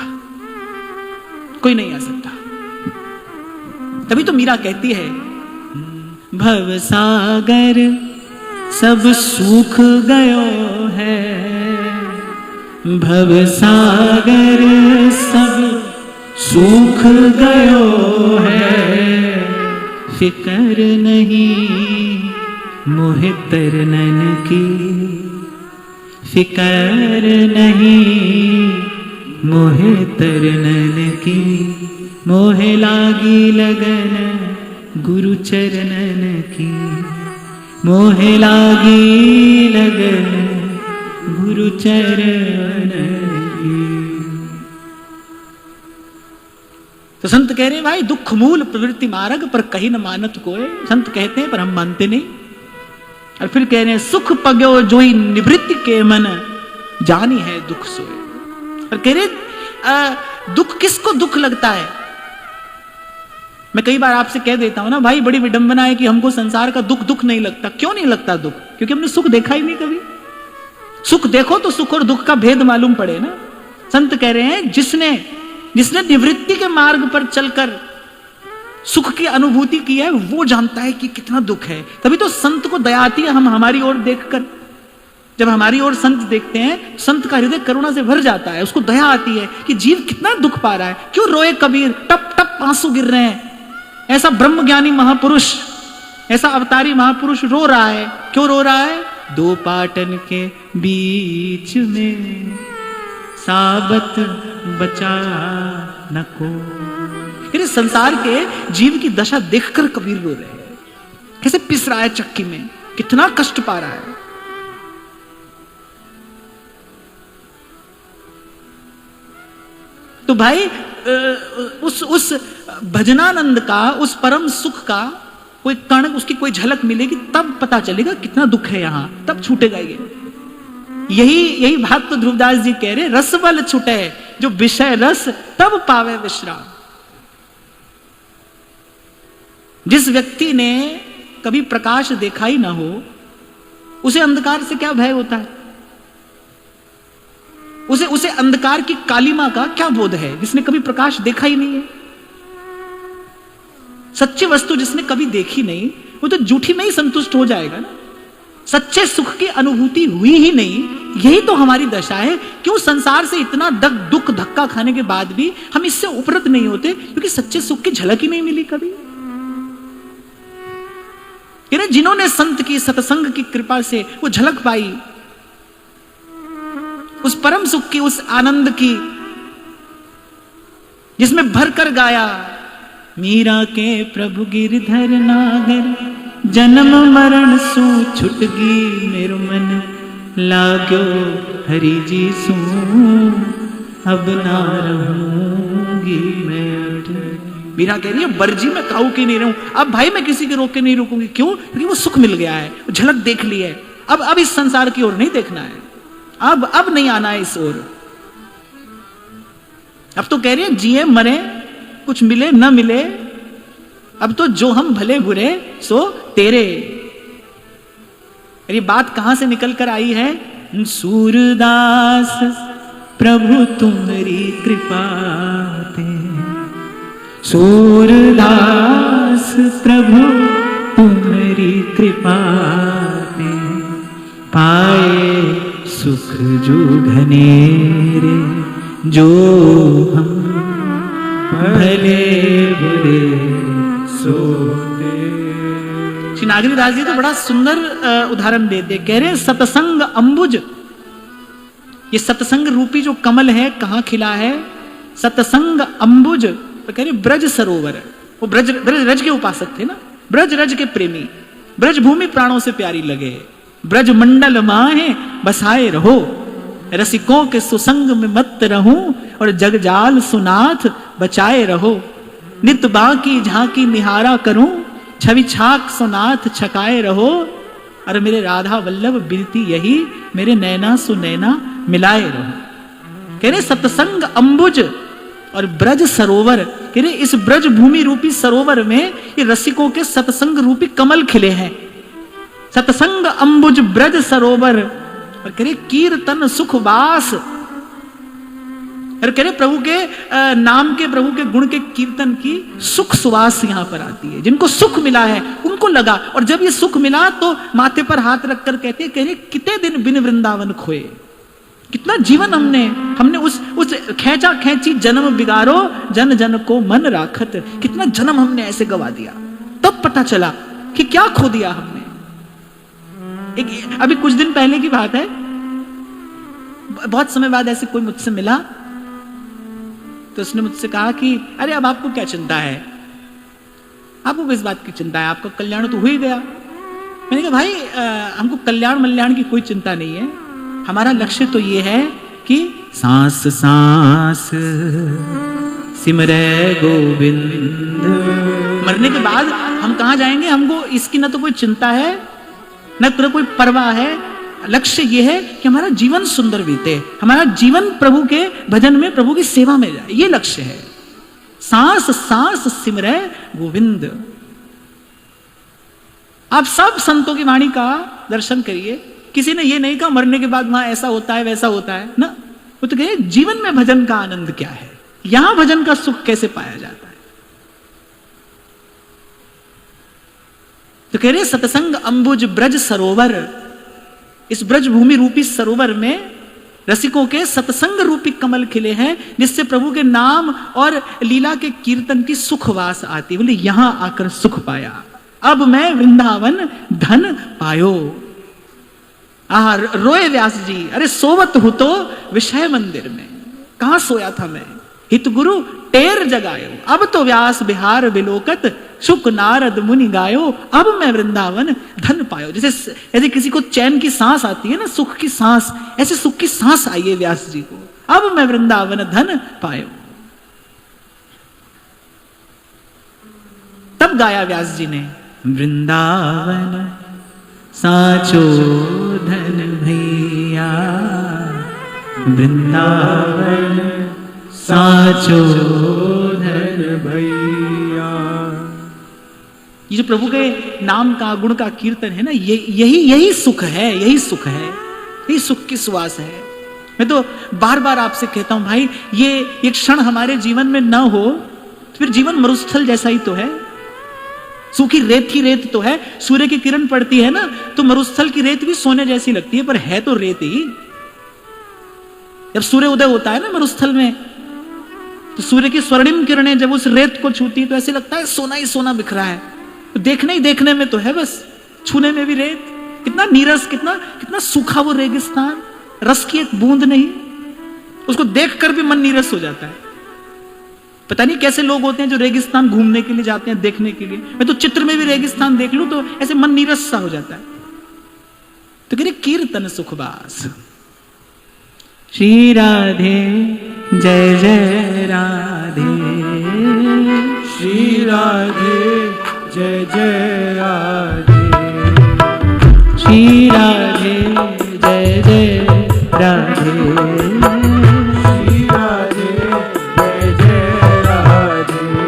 A: कोई नहीं आ सकता। तभी तो मीरा कहती है भव सागर सब सूख गयो है, भव सागर सब सूख गयो है, फिकर नहीं मोहे तरनन की, फिकर नहीं मोहे तरनन की, मोहे लागी लगन गुरु चरणन की, मोहे लागी लगन गुरु चरणन की। तो संत कह रहे हैं भाई दुख मूल प्रवृत्ति मार्ग पर कहीं न मानत कोय। संत कहते हैं पर हम मानते नहीं। और फिर कह रहे हैं सुख पग्यो जोई निवृत्ति के मन, जानी है दुख सोए। और कह रहे दुख किसको दुख लगता है? मैं कई बार आपसे कह देता हूं ना भाई, बड़ी विडंबना है कि हमको संसार का दुख दुख नहीं लगता। क्यों नहीं लगता दुख? क्योंकि हमने सुख देखा ही नहीं कभी। सुख देखो तो सुख और दुख का भेद मालूम पड़े ना। संत कह रहे हैं जिसने निवृत्ति के मार्ग पर चलकर सुख की अनुभूति की है वो जानता है कि कितना दुख है। तभी तो संत को दया आती है हम हमारी ओर देखकर। जब हमारी ओर संत देखते हैं, संत का हृदय करुणा से भर जाता है, उसको दया आती है कि जीव कितना दुख पा रहा है, क्यों रोए कबीर, टप टप आंसू गिर रहे हैं। ऐसा ब्रह्मज्ञानी महापुरुष, ऐसा अवतारी महापुरुष रो रहा है, क्यों रो रहा है? दो पाटन के बीच में साबत बचा न को। संसार के जीव की दशा देखकर कबीर रो रहे हैं, कैसे पिस रहा है चक्की में, कितना कष्ट पा रहा है। तो भाई उस भजनानंद का, उस परम सुख का कोई कण, उसकी कोई झलक मिलेगी तब पता चलेगा कितना दुख है यहां, तब छूटेगा ये। यही बात तो ध्रुवदास जी कह रहे, रस बल छूटे जो विषय रस तब पावे विश्राम। जिस व्यक्ति ने कभी प्रकाश देखा ही ना हो, उसे अंधकार से क्या भय होता है? उसे अंधकार की कालिमा का क्या बोध है, जिसने कभी प्रकाश देखा ही नहीं है। सच्ची वस्तु जिसने कभी देखी नहीं, वो तो झूठी में ही संतुष्ट हो जाएगा ना। सच्चे सुख की अनुभूति हुई ही नहीं, यही तो हमारी दशा है। क्यों संसार से इतना दुख धक्का खाने के बाद भी हम इससे उपरत नहीं होते? क्योंकि सच्चे सुख की झलक ही नहीं मिली कभी। जिन्होंने संत की, सत्संग की कृपा से वो झलक पाई, उस परम सुख की, उस आनंद की, जिसमें भरकर गाया मीरा के प्रभु गिरधर नागर, जन्म मरण सो छुटगी मेरो मन, लाग्यो हरि जी सू अब ना रहूंगी मैं। मीरा कह रही है बरजी मैं काऊ के नहीं रहूं, अब भाई मैं किसी के रोक के नहीं रुकूंगी। क्यों? क्योंकि वो सुख मिल गया है, झलक देख ली है। अब इस संसार की ओर नहीं देखना है, अब नहीं आना है इस ओर। अब तो कह रही है जिए मरे कुछ मिले न मिले, अब तो जो हम भले बुरे सो तेरे। ये बात कहां से निकल कर आई है? सूरदास प्रभु तुम्हारी कृपा ते, सूरदास प्रभु तुम्हारी कृपा ते, पाए सुख जो घनेरे, जो हम भले बुरे सोते। श्री नागरीदास जी तो बड़ा सुंदर उदाहरण देते, कह रहे सतसंग अंबुज, ये सतसंग रूपी जो कमल है कहां खिला है? सतसंग अंबुज, तो कह रहे ब्रज सरोवर। वो ब्रज रज के उपासक थे ना, ब्रज रज के प्रेमी, ब्रज भूमि प्राणों से प्यारी लगे, ब्रज मंडल माहे बसाए रहो, रसिकों के सुसंग में मत रहूं, और जगजाल सुनाथ बचाए रहो। नित बाकी झांकी निहारा करूं, छवि छाक सुनाथ छकाए रहो, और मेरे राधा वल्लभ बिनती यही, मेरे नैना सुनैना मिलाए रहो। कह रहे सतसंग अंबुज और ब्रज सरोवर, कह रहे इस ब्रज भूमि रूपी सरोवर में ये रसिकों के सतसंग रूपी कमल खिले हैं। सतसंग अंबुज ब्रज सरोवर, और कह रहे कीर्तन सुखवास, और कह रहे प्रभु के नाम के, प्रभु के गुण के कीर्तन की सुख सुवास यहां पर आती है। जिनको सुख मिला है उनको लगा, और जब ये सुख मिला तो माथे पर हाथ रखकर कहते, कह रहे कितने दिन बिन वृंदावन खोए, कितना जीवन हमने उस खेचा खेची जन्म बिगारो, जन जन को मन राखत, कितना जन्म हमने ऐसे गवा दिया। तब पता चला कि क्या खो दिया हमने। अभी कुछ दिन पहले की बात है, बहुत समय बाद ऐसे कोई मुझसे मिला, तो उसने मुझसे कहा कि अरे अब आपको क्या चिंता है, आपको किस बात की चिंता है, आपका कल्याण तो हो ही गया। मैंने कहा भाई हमको कल्याण मल्याण की कोई चिंता नहीं है, हमारा लक्ष्य तो ये है कि सांस सांस सिमरे गोविंद। मरने के बाद हम कहां जाएंगे, हमको इसकी ना तो कोई चिंता है न तो कोई परवाह है। लक्ष्य ये है कि हमारा जीवन सुंदर बीते, हमारा जीवन प्रभु के भजन में, प्रभु की सेवा में जाए, ये लक्ष्य है। सांस सांस सिमरे गोविंद। आप सब संतों की वाणी का दर्शन करिए, किसी ने ये नहीं कहा मरने के बाद वहां ऐसा होता है वैसा होता है ना, वो तो कहे जीवन में भजन का आनंद क्या है, यहां भजन का सुख कैसे पाया जाता है। तो कह रहे सतसंग अंबुज ब्रज सरोवर, इस ब्रज भूमि रूपी सरोवर में रसिकों के सतसंग रूपी कमल खिले हैं, जिससे प्रभु के नाम और लीला के कीर्तन की सुखवास आती। बोले यहां आकर सुख पाया, अब मैं वृंदावन धन पायो। रोए व्यास जी, अरे सोवत हूं तो विषय मंदिर में, कहां सोया था मैं, हित गुरु टेर जगायो, अब तो व्यास बिहार बिलोकत, शुक नारद मुनि गायो, अब मैं वृंदावन धन पायो। जैसे किसी को चैन की सांस आती है ना, सुख की सांस, ऐसे सुख की सांस आई है व्यास जी को, अब मैं वृंदावन धन पायो। तब गाया व्यास जी ने, वृंदावन साचो धन भैया, वृंदावन साचो धन भैया। ये जो प्रभु के नाम का गुण का कीर्तन है ना, यही सुख है, यही सुख है, यही सुख की सुवास है। मैं तो बार बार आपसे कहता हूं भाई, ये एक क्षण हमारे जीवन में ना हो तो फिर जीवन मरुस्थल जैसा ही तो है, सूखी रेत की रेत तो है। सूर्य की किरण पड़ती है ना तो मरुस्थल की रेत भी सोने जैसी लगती है, पर है तो रेत ही। जब सूर्य उदय होता है ना मरुस्थल में, तो सूर्य की स्वर्णिम किरणें जब उस रेत को छूती है तो ऐसे लगता है सोना ही सोना बिखरा है। तो देखने ही देखने में तो है, बस छूने में भी रेत। कितना नीरस, कितना सूखा वो रेगिस्तान, रस की एक बूंद नहीं, उसको देखकर भी मन नीरस हो जाता है। पता नहीं कैसे लोग होते हैं जो रेगिस्तान घूमने के लिए जाते हैं, देखने के लिए। मैं तो चित्र में भी रेगिस्तान देख लूं तो ऐसे मन नीरस सा हो जाता है। तो कह रहे कीर्तन सुखवास। श्री राधे जय जय राधे,
B: श्री राधे जय जय राधे,
A: श्री राधे जय जय राधे,
B: श्री राधे जय जय राधे।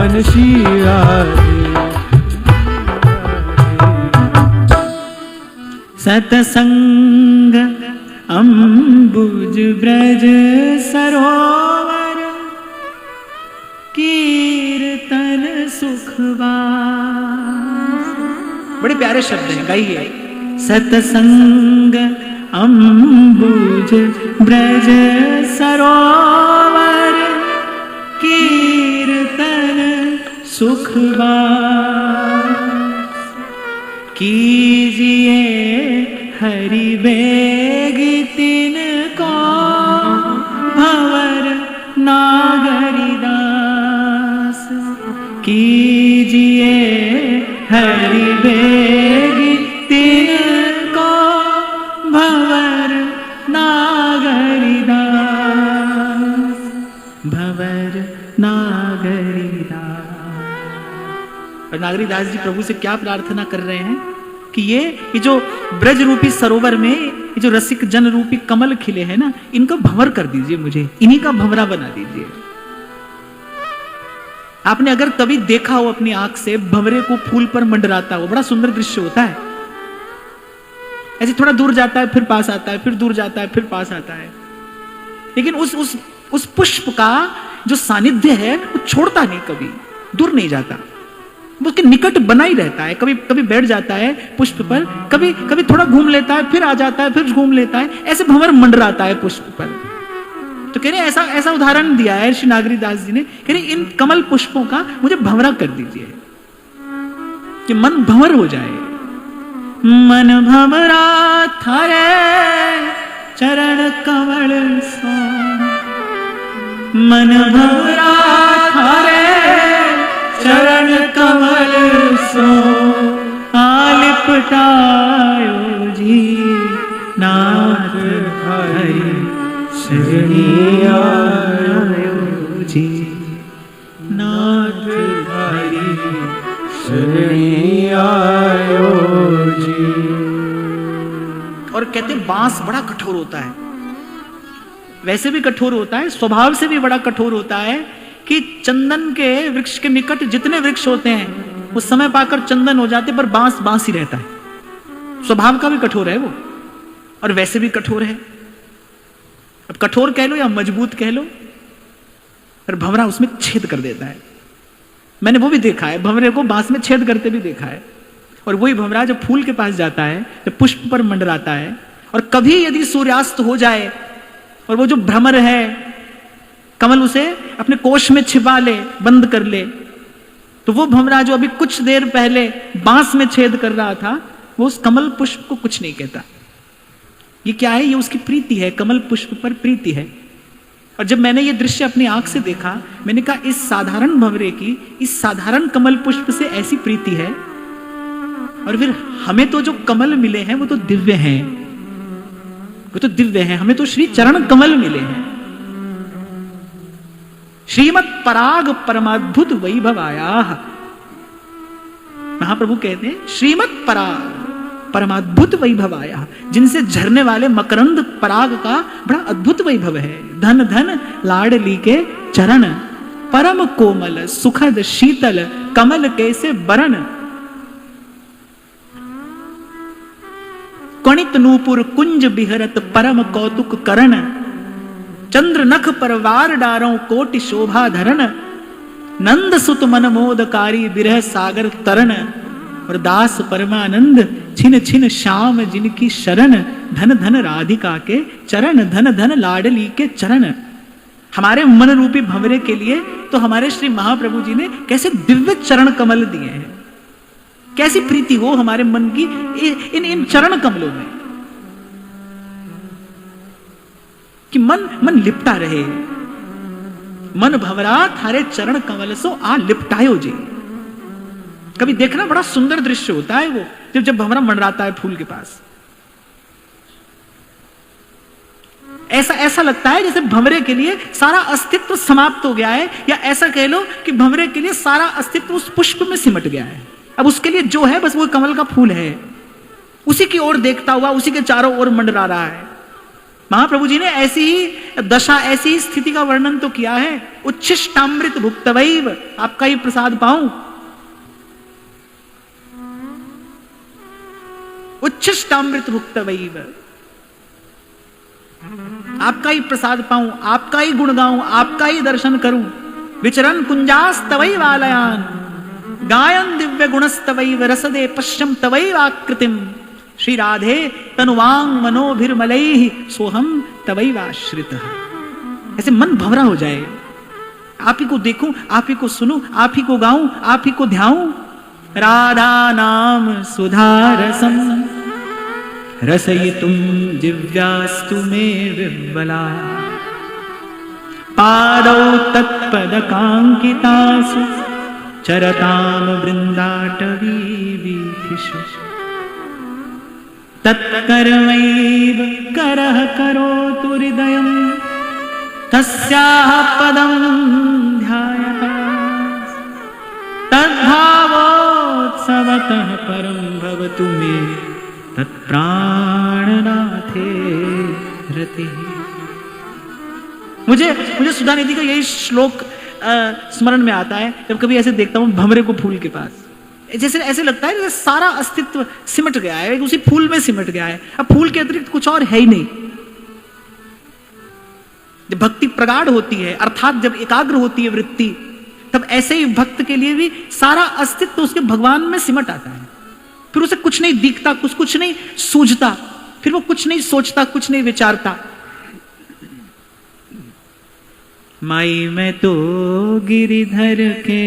B: मन शिया
A: सतसंग अम्बुज ब्रज सरोवर कीर्तन सुखवास। बड़े प्यारे शब्द हैं, गाइए। सतसंग अम्बुज ब्रज सरोवर कीर्तन सुखवास। कीजिए हरि बेग तिनको भंवर नागरिदास। कीजिए हरि बेग तिनको भंवर नागरिदास। भंवर नागरिदास। और नागरिदास जी प्रभु से क्या प्रार्थना कर रहे हैं कि ये जो ब्रज रूपी सरोवर में ये जो रसिक जन रूपी कमल खिले हैं ना, इनका भंवर कर दीजिए, मुझे इन्हीं का भंवरा बना दीजिए। आपने अगर कभी देखा हो अपनी आंख से भंवरे को फूल पर मंडराता हो, बड़ा सुंदर दृश्य होता है। ऐसे थोड़ा दूर जाता है, फिर पास आता है, फिर दूर जाता है, फिर पास आता है। लेकिन उस पुष्प का जो सानिध्य है वो छोड़ता नहीं, कभी दूर नहीं जाता, वो उसके निकट बना ही रहता है। कभी कभी बैठ जाता है पुष्प पर, कभी कभी थोड़ा घूम लेता है, फिर आ जाता है, फिर घूम लेता है, ऐसे भंवर मंडराता है पुष्प पर। तो कह रहे ऐसा उदाहरण दिया है श्री नागरिदास जी ने। कह रहे इन कमल पुष्पों का मुझे भंवरा कर दीजिए कि मन भंवर हो जाए। मन भंवरा थारे चरण कमल सो। मन भंवरा थारे चरण कमल सो। आलिपटायो जी नाथ हरि शरणी आयो जी। नाथ हरि शरणी आयो जी। और कहते बांस बड़ा कठोर होता है, वैसे भी कठोर होता है, स्वभाव से भी बड़ा कठोर होता है कि चंदन के वृक्ष के निकट जितने वृक्ष होते हैं वो समय पाकर चंदन हो जाते, पर बांस बांस ही रहता है। स्वभाव का भी कठोर है वो, और वैसे भी कठोर है। अब कठोर कह लो या मजबूत कह लो, पर भंवरा उसमें छेद कर देता है। मैंने वो भी देखा है, भंवरे को बांस में छेद करते भी देखा है। और वही भंवरा जब फूल के पास जाता है, जब पुष्प पर मंडराता है, और कभी यदि सूर्यास्त हो जाए और वो जो भ्रमर है कमल उसे अपने कोश में छिपा ले, बंद कर ले, तो वो भंवरा जो अभी कुछ देर पहले बांस में छेद कर रहा था, वो उस कमल पुष्प को कुछ नहीं कहता। ये क्या है? ये उसकी प्रीति है, कमल पुष्प पर प्रीति है। और जब मैंने ये दृश्य अपनी आंख से देखा, मैंने कहा इस साधारण भंवरे की, इस साधारण कमल पुष्प से ऐसी प्रीति है, और फिर हमें तो जो कमल मिले हैं वो तो दिव्य हैं, वो तो दिव्य हैं। हमें तो श्री चरण कमल मिले हैं। श्रीमत् पराग परमाद्भुत वैभवाया। महाप्रभु कहते हैं श्रीमत् पराग परमाद्भुत वैभवाया, जिनसे झरने वाले मकरंद पराग का बड़ा अद्भुत वैभव है। धन धन लाडली के चरण, परम कोमल सुखद शीतल कमल कैसे बरन। कणित नूपुर कुंज बिहरत परम कौतुक करण। चंद्र नख पर वार डारों कोटि शोभा धरन। नंद सुत मन मोदकारी बिरह सागर तरन। और दास परमानंद छिन छिन श्याम जिनकी शरण। धन धन राधिका के चरण, धन धन लाडली के चरण। हमारे मन रूपी भंवरे के लिए तो हमारे श्री महाप्रभु जी ने कैसे दिव्य चरण कमल दिए हैं। कैसी प्रीति हो हमारे मन की इन चरण कमलों में, कि मन लिपटा रहे। मन भंवरा थारे चरण कमल सो आ लिपटायो जी। कभी देखना बड़ा सुंदर दृश्य होता है वो, जब भंवरा मंडराता है फूल के पास। ऐसा लगता है जैसे भंवरे के लिए सारा अस्तित्व समाप्त हो गया है, या ऐसा कह लो कि भंवरे के लिए सारा अस्तित्व उस पुष्प में सिमट गया है। अब उसके लिए जो है बस वो कमल का फूल है, उसी की ओर देखता हुआ, उसी के चारों ओर मंडरा रहा है। महाप्रभु जी ने ऐसी ही दशा, ऐसी ही स्थिति का वर्णन तो किया है। उच्छिष्टामृत भुक्तवैव, आपका ही प्रसाद पाऊं, उच्छिष्टामृत भुक्तवैव, आपका ही प्रसाद पाऊं, आपका ही गुण गाऊं, आपका ही दर्शन करूं। विचरन कुंजास्तवैव आलयान, गायन दिव्य गुणस्तवैव, रसदे पश्यम तवैव आकृतिम। श्री राधे तनुवांग मनोभिर्मलैहि, सोहम तवैव आश्रितः। ऐसे मन भंवरा हो जाए, आप ही को देखूं, आप ही को सुनूं, आप ही को गाऊं, आप ही को ध्याऊं। राधा नाम सुधा रसम रसयितुम दिव्यास्तु मे विह्वला, पादौ तत्पदकांकितासु चरताम वृंदाटवी वीथिषु। तत्कर्मैव करः करोतु हृदयं, तस्याः पदं ध्यायता, तद्भावोत्सवतः परं भवतु मे तत्प्राणनाथे रतिः। मुझे सुधा निधि का यही श्लोक स्मरण में आता है जब कभी ऐसे देखता हूं भंवरे को फूल के पास। जैसे ऐसे लगता है जैसे सारा अस्तित्व सिमट गया है, उसी फूल में सिमट गया है, अब फूल के अतिरिक्त कुछ और है ही नहीं। जब भक्ति प्रगाढ़ होती है, अर्थात जब एकाग्र होती है वृत्ति, तब ऐसे ही भक्त के लिए भी सारा अस्तित्व उसके भगवान में सिमट आता है। फिर उसे कुछ नहीं दिखता, कुछ नहीं सूझता, फिर वो कुछ नहीं सोचता, कुछ नहीं विचारता। माई मैं तो गिरिधर के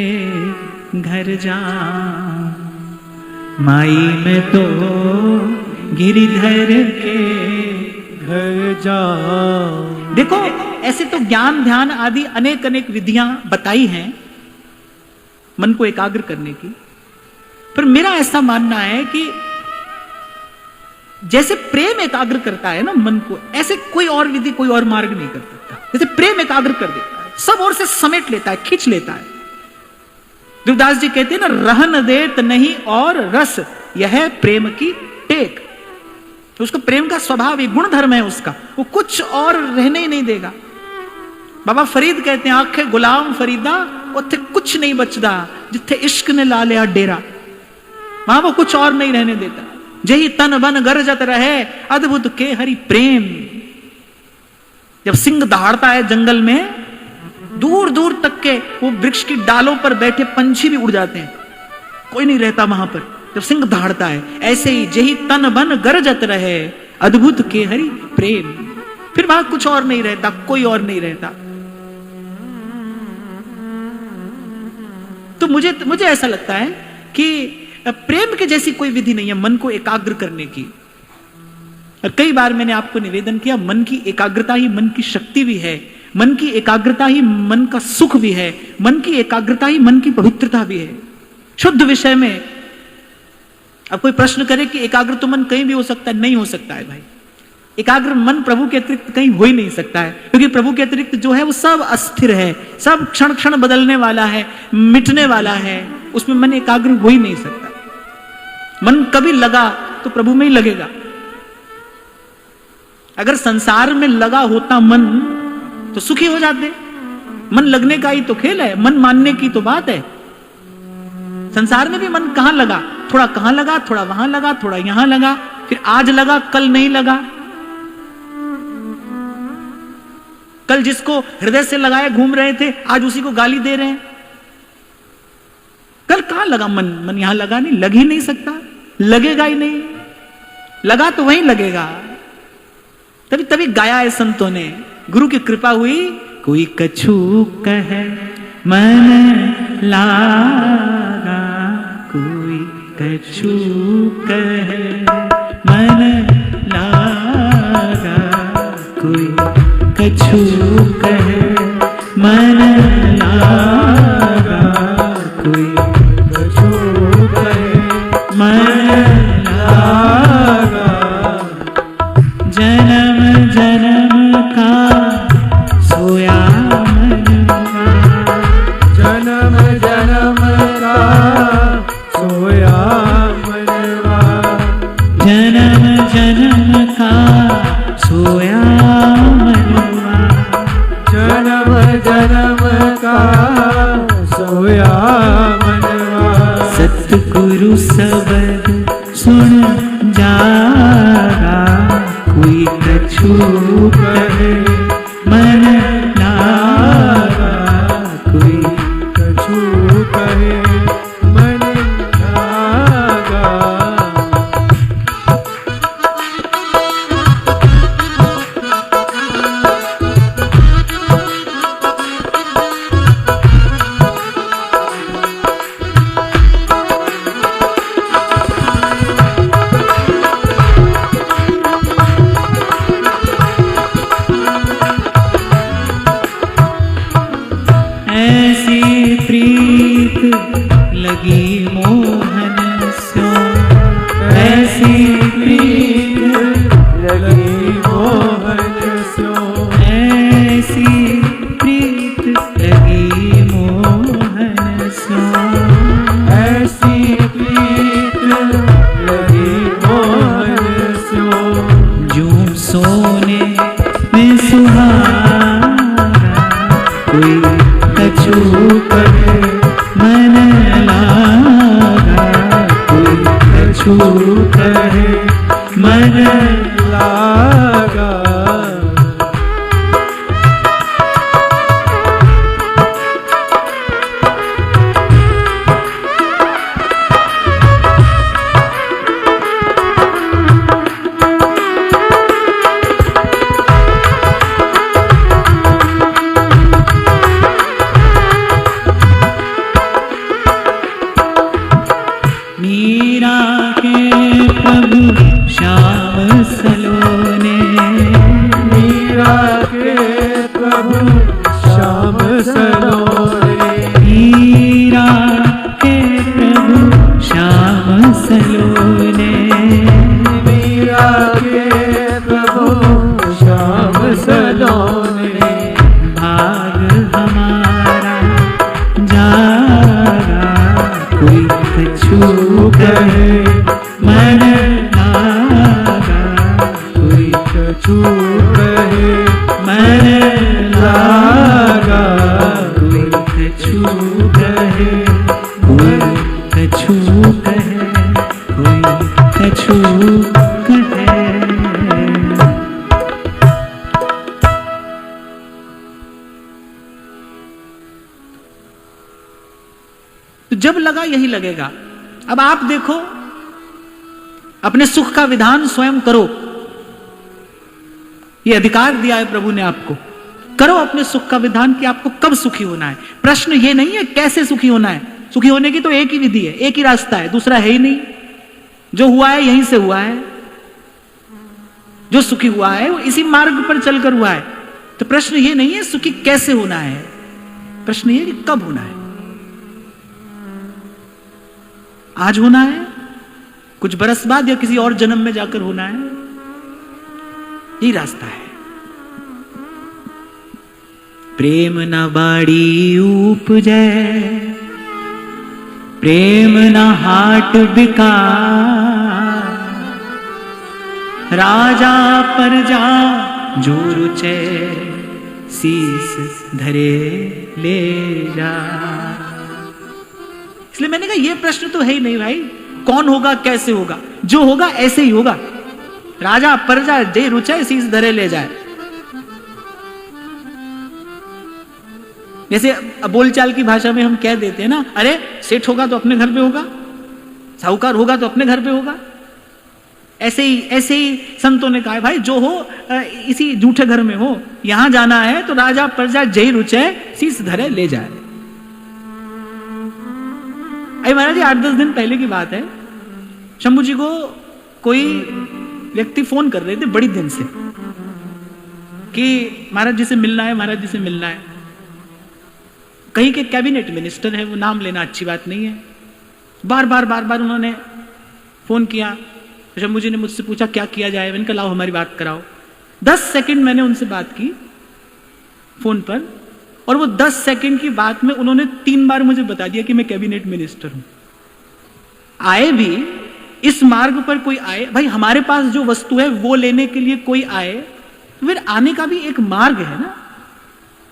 A: घर जाऊं, माई मैं तो गिरिधर के
B: घर जाऊं।
A: देखो, ऐसे तो ज्ञान ध्यान आदि अनेक अनेक विधियां बताई हैं मन को एकाग्र करने की, पर मेरा ऐसा मानना है कि जैसे प्रेम एकाग्र करता है ना मन को, ऐसे कोई और विधि, कोई और मार्ग नहीं कर सकता। जैसे प्रेम एकाग्र कर देता है, सब ओर से समेट लेता है, खींच लेता है। देवदास जी कहते हैं ना, रहन देत नहीं और रस, यह प्रेम की टेक। तो उसको प्रेम का स्वभाव ही, गुण धर्म है उसका, वो कुछ और रहने ही नहीं देगा। बाबा फरीद कहते हैं, आखे गुलाम फरीदा उत्थे कुछ नहीं बचदा, जिथे इश्क ने ला लिया डेरा, वहां वो कुछ और नहीं रहने देता। जही तन बन गरजत रहे अद्भुत के हरि प्रेम। जब सिंह दहाड़ता है जंगल में, दूर दूर तक के वो वृक्ष की डालों पर बैठे पंछी भी उड़ जाते हैं, कोई नहीं रहता वहां पर जब सिंह दहाड़ता है। ऐसे ही जही तन बन गरजत रहे अद्भुत के हरि प्रेम, फिर वहां कुछ और नहीं रहता, कोई और नहीं रहता। तो मुझे ऐसा लगता है कि प्रेम के जैसी कोई विधि नहीं है मन को एकाग्र करने की। और कई बार मैंने आपको निवेदन किया, मन की एकाग्रता ही मन की शक्ति भी है, मन की एकाग्रता ही मन का सुख भी है, मन की एकाग्रता ही मन की पवित्रता भी है। शुद्ध विषय में अब कोई प्रश्न करे कि एकाग्र तो मन कहीं भी हो सकता है, नहीं हो सकता है भाई। एकाग्र मन प्रभु के अतिरिक्त कहीं हो ही नहीं सकता है, क्योंकि प्रभु के अतिरिक्त जो है वो सब अस्थिर है, सब क्षण क्षण बदलने वाला है, मिटने वाला है, उसमें मन एकाग्र हो ही नहीं सकता। मन कभी लगा तो प्रभु में ही लगेगा। अगर संसार में लगा होता मन तो सुखी हो जाते। मन लगने का ही तो खेल है, मन मानने की तो बात है। संसार में भी मन कहां लगा, थोड़ा कहां लगा, थोड़ा वहां लगा, थोड़ा यहां लगा, फिर आज लगा कल नहीं लगा। कल जिसको हृदय से लगाए घूम रहे थे, आज उसी को गाली दे रहे हैं। कल कहां लगा मन, मन यहां लगा नहीं, लग ही नहीं सकता, लगेगा ही नहीं। लगा तो वहीं लगेगा। तभी गाया है संतों ने, गुरु की कृपा हुई। कोई कछु कहे मन लागा, कोई कछु कहे मन लागा, कोई कछु कहे मन लागा, कोई कछु कहे मन लागा। जन्म जन्म का सोया मनवा,
B: जन्म जन्म का सोया मनवा।
A: सतगुरु सबद सुन जागा, कोई कछु कहे मन लागा, कोई
B: कछु कहे मन लागा।
A: ऐसी प्रीत लगी मोहन सो, ऐसी प्रीत
B: लगी मोहन सो।
A: ऐसी प्रीत लगी मोहन सो,
B: ऐसी प्रीत लगी मोहन सो।
A: जूं सोने में सुहागा, कोई कछु कहे मन लागा, कोई कछु कहे मन
B: लागा।
A: मीरा के प्रभु श्याम सलोने,
B: मीरा के प्रभु श्याम सलोने।
A: मीरा के प्रभु श्याम सलोने,
B: मीरा के प्रभु श्याम सलोने।
A: भाग हमारा जागा, कोई कछु कहे मन लागा, कोई
B: कछु कहे
A: मन
B: लागा।
A: कोई कछु कहे, कोई कछु कहे, कोई कछु कहे। तो जब लगा यही लगेगा। अब आप देखो, अपने सुख का विधान स्वयं करो। ये अधिकार दिया है प्रभु ने आपको, करो अपने सुख का विधान कि आपको कब सुखी होना है। प्रश्न ये नहीं है कैसे सुखी होना है। सुखी होने की तो एक ही विधि है, एक ही रास्ता है, दूसरा है ही नहीं। जो हुआ है यहीं से हुआ है, जो सुखी हुआ है वो इसी मार्ग पर चलकर हुआ है। तो प्रश्न ये नहीं है सुखी कैसे होना है, प्रश्न ये कि कब होना है। आज होना है, कुछ बरस बाद, या किसी और जन्म में जाकर होना है। यही रास्ता है। प्रेम न बाड़ी उपजै, प्रेम न हाट बिका, राजा प्रजा जो रुचै, शीस धरे ले जा। इसलिए मैंने कहा यह प्रश्न तो है ही नहीं भाई, कौन होगा कैसे होगा, जो होगा ऐसे ही होगा। राजा प्रजा जे रुचै, शीस धरे ले जाए। जैसे बोलचाल की भाषा में हम कह देते हैं ना, अरे सेठ होगा तो अपने घर पे होगा, साहूकार होगा तो अपने घर पे होगा। ऐसे ही संतों ने कहा है भाई जो हो इसी जूठे घर में हो, यहां जाना है तो राजा प्रजा जय रुचै, शीस धरे ले जाए। अरे महाराज जी 8-10 दिन पहले की बात है, शंभू जी को कोई व्यक्ति फोन कर रहे थे बड़ी दिन से कि महाराज जी से मिलना है, महाराज जी से मिलना है। कहीं के कैबिनेट मिनिस्टर है, वो नाम लेना अच्छी बात नहीं है। बार बार उन्होंने फोन किया। तो शंभू जी ने मुझसे पूछा क्या किया जाए। मैंने कहा लाओ हमारी बात कराओ। 10 सेकंड मैंने उनसे बात की फोन पर, और वो 10 सेकंड की बात में उन्होंने 3 बार मुझे बता दिया कि मैं कैबिनेट मिनिस्टर हूं। आए भी इस मार्ग पर कोई आए, भाई हमारे पास जो वस्तु है वो लेने के लिए कोई आए, तो फिर आने का भी एक मार्ग है ना।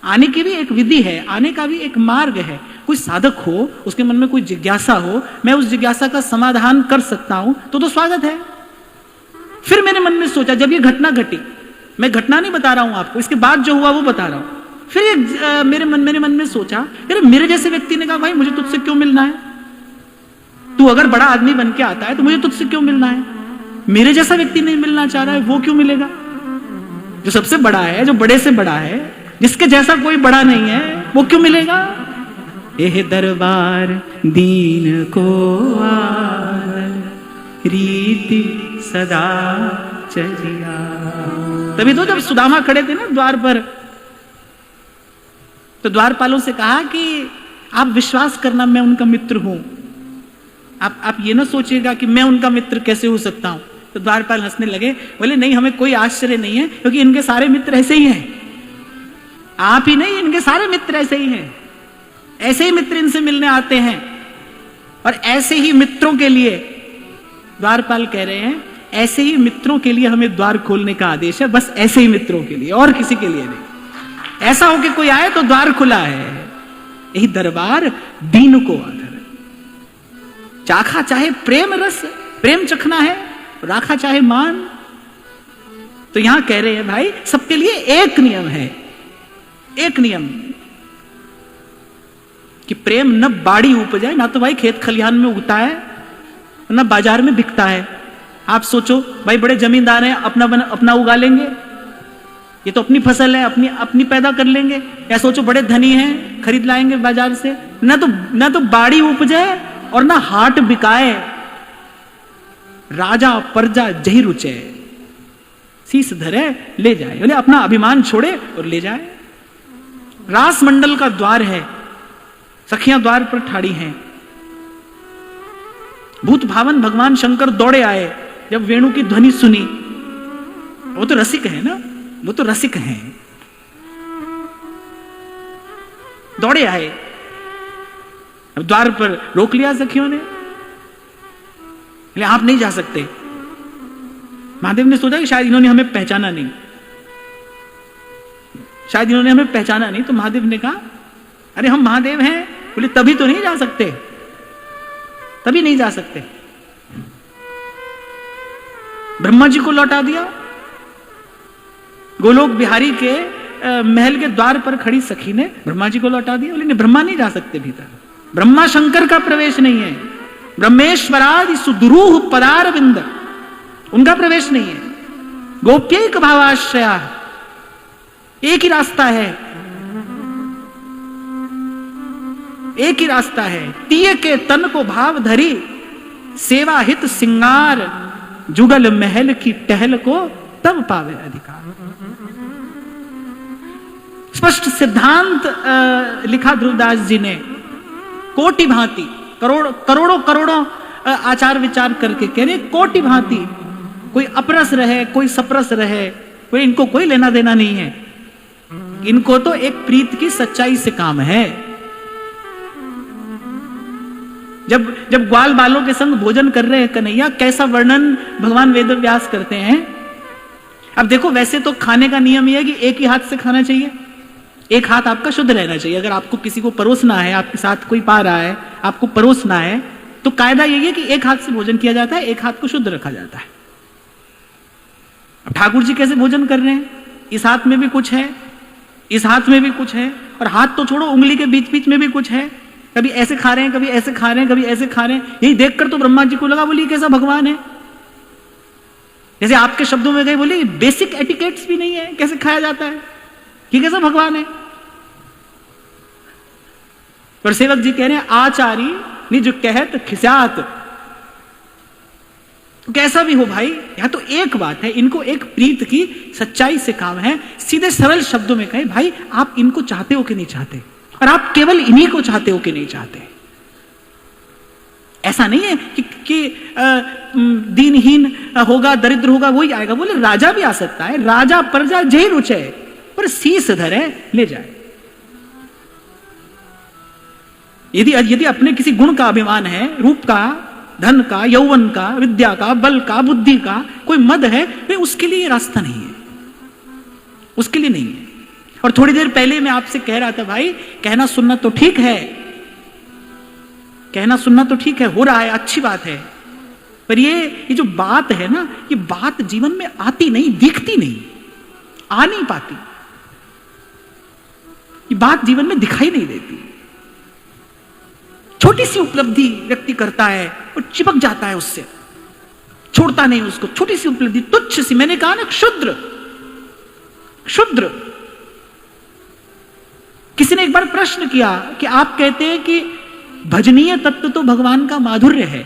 A: आने की भी एक विधि है, आने का भी एक मार्ग है। कोई साधक हो, उसके मन में कोई जिज्ञासा हो, मैं उस जिज्ञासा का समाधान कर सकता हूं तो स्वागत है। फिर मेरे मन में सोचा, जब ये घटना घटी, मैं घटना नहीं बता रहा हूं आपको, इसके बाद जो हुआ वो बता रहा हूं। फिर ये मेरे मन में सोचा, अरे मेरे जैसे व्यक्ति ने कहा भाई मुझे तुझसे क्यों मिलना है, तू अगर बड़ा आदमी बन के आता है तो मुझे तुझसे क्यों मिलना है। मेरे जैसा व्यक्ति नहीं मिलना चाह रहा है, वो क्यों मिलेगा। जो सबसे बड़ा है, जो बड़े से बड़ा है, जिसके जैसा कोई बड़ा नहीं है, वो क्यों मिलेगा। एह दरबार दीन को आदर रीति सदा चलिया। तभी तो जब सुदामा खड़े थे ना द्वार पर, तो द्वारपालों से कहा कि आप विश्वास करना मैं उनका मित्र हूं। आप ये ना सोचिएगा कि मैं उनका मित्र कैसे हो सकता हूं। तो द्वारपाल हंसने लगे, बोले नहीं, हमें कोई आश्चर्य नहीं है, क्योंकि इनके सारे मित्र ऐसे ही हैं। आप ही नहीं, इनके सारे मित्र ऐसे ही हैं। ऐसे ही मित्र इनसे मिलने आते हैं, और ऐसे ही मित्रों के लिए द्वारपाल कह रहे हैं, ऐसे ही मित्रों के लिए हमें द्वार खोलने का आदेश है, बस ऐसे ही मित्रों के लिए, और किसी के लिए नहीं। ऐसा हो कि कोई आए तो द्वार खुला है। यही दरबार दीन को आदर, चाखा चाहे प्रेम रस, प्रेम चखना है, राखा चाहे मान। तो यहां कह रहे हैं भाई सबके लिए एक नियम है, एक नियम कि प्रेम न बाड़ी उपजाए, ना तो भाई खेत खलिहान में उगता है, ना बाजार में बिकता है। आप सोचो भाई बड़े जमींदार हैं, अपना उगा लेंगे, ये तो अपनी फसल है, अपनी पैदा कर लेंगे। या सोचो बड़े धनी हैं, खरीद लाएंगे बाजार से। ना तो बाड़ी उपजाए और ना हाट बिकाए। राजा प्रजा जही रुचे, शीस धरे ले जाए, बोले अपना अभिमान छोड़े और ले जाए। रास मंडल का द्वार है, सखियां द्वार पर ठाड़ी हैं। भूत भावन भगवान शंकर दौड़े आए जब वेणु की ध्वनि सुनी। वो तो रसिक है ना, वो तो रसिक हैं। दौड़े आए, अब द्वार पर रोक लिया सखियों ने, आप नहीं जा सकते। महादेव ने सोचा कि शायद इन्होंने हमें पहचाना नहीं, शायद इन्होंने हमें पहचाना नहीं। तो महादेव ने कहा अरे हम महादेव हैं। बोले तभी तो नहीं जा सकते, तभी नहीं जा सकते। ब्रह्मा जी को लौटा दिया। गोलोक बिहारी के महल के द्वार पर खड़ी सखी ने ब्रह्मा जी को लौटा दिया। बोले नहीं, ब्रह्मा नहीं जा सकते भीतर, ब्रह्मा शंकर का प्रवेश नहीं है। ब्रह्मेश्वरादि सुदुरूह पदारविंद, उनका प्रवेश नहीं है। गोप्यैक भावाश्रया, एक ही रास्ता है, एक ही रास्ता है। तीय के तन को भाव धरी, सेवा हित सिंगार, जुगल महल की टहल को तब पावे अधिकार। स्पष्ट सिद्धांत लिखा ध्रुवदास जी ने, कोटि भांति, करोड़ों आचार विचार करके कह रहे कोटि भांति। कोई अपरस रहे, कोई सप्रस रहे, कोई इनको कोई लेना देना नहीं है। इनको तो एक प्रीत की सच्चाई से काम है। जब ग्वाल बालों के संग भोजन कर रहे हैं कन्हैया, कैसा वर्णन भगवान वेदव्यास करते हैं। अब देखो वैसे तो खाने का नियम यह है कि एक ही हाथ से खाना चाहिए, एक हाथ आपका शुद्ध रहना चाहिए। अगर आपको किसी को परोसना है, आपके साथ कोई पा रहा है, आपको परोसना है, तो कायदा यही है कि एक हाथ से भोजन किया जाता है, एक हाथ को शुद्ध रखा जाता है। अब ठाकुर जी कैसे भोजन कर रहे हैं, इस हाथ में भी कुछ है, इस हाथ में भी कुछ है, और हाथ तो छोड़ो उंगली के बीच बीच में भी कुछ है। कभी ऐसे खा रहे हैं, कभी ऐसे खा रहे हैं, कभी ऐसे खा रहे हैं। यही देखकर तो ब्रह्मा जी को लगा, बोली कैसा भगवान है। जैसे आपके शब्दों में गए, बोले बेसिक एटिकेट्स भी नहीं है, कैसे खाया जाता है, ये कैसा भगवान है। पर सेवक जी कह रहे हैं आचारी निज कहत खिस्यात। कैसा भी हो भाई, यहां तो एक बात है, इनको एक प्रीत की सच्चाई से काम है। सीधे सरल शब्दों में कहे भाई आप इनको चाहते हो कि नहीं चाहते, और आप केवल इन्हीं को चाहते हो कि नहीं चाहते। ऐसा नहीं है कि दीनहीन होगा, दरिद्र होगा वही आएगा। बोले राजा भी आ सकता है, राजा प्रजा जय रुचे, पर शीस धरे ले जाए। यदि अपने किसी गुण का अभिमान है, रूप का, धन का, यौवन का, विद्या का, बल का, बुद्धि का कोई मद है, वे उसके लिए रास्ता नहीं है, उसके लिए नहीं है। और थोड़ी देर पहले मैं आपसे कह रहा था भाई, कहना सुनना तो ठीक है, कहना सुनना तो ठीक है, हो रहा है, अच्छी बात है, पर ये जो बात है ना, ये बात जीवन में आती नहीं, दिखती नहीं, आ नहीं पाती, ये बात जीवन में दिखाई नहीं देती। छोटी सी उपलब्धि व्यक्ति करता है और चिपक जाता है उससे, छोड़ता नहीं उसको। छोटी सी उपलब्धि, तुच्छ सी, मैंने कहा ना, क्षुद्र क्षुद्र। किसी ने एक बार प्रश्न किया कि आप कहते हैं कि भजनीय तत्व तो भगवान का माधुर्य है,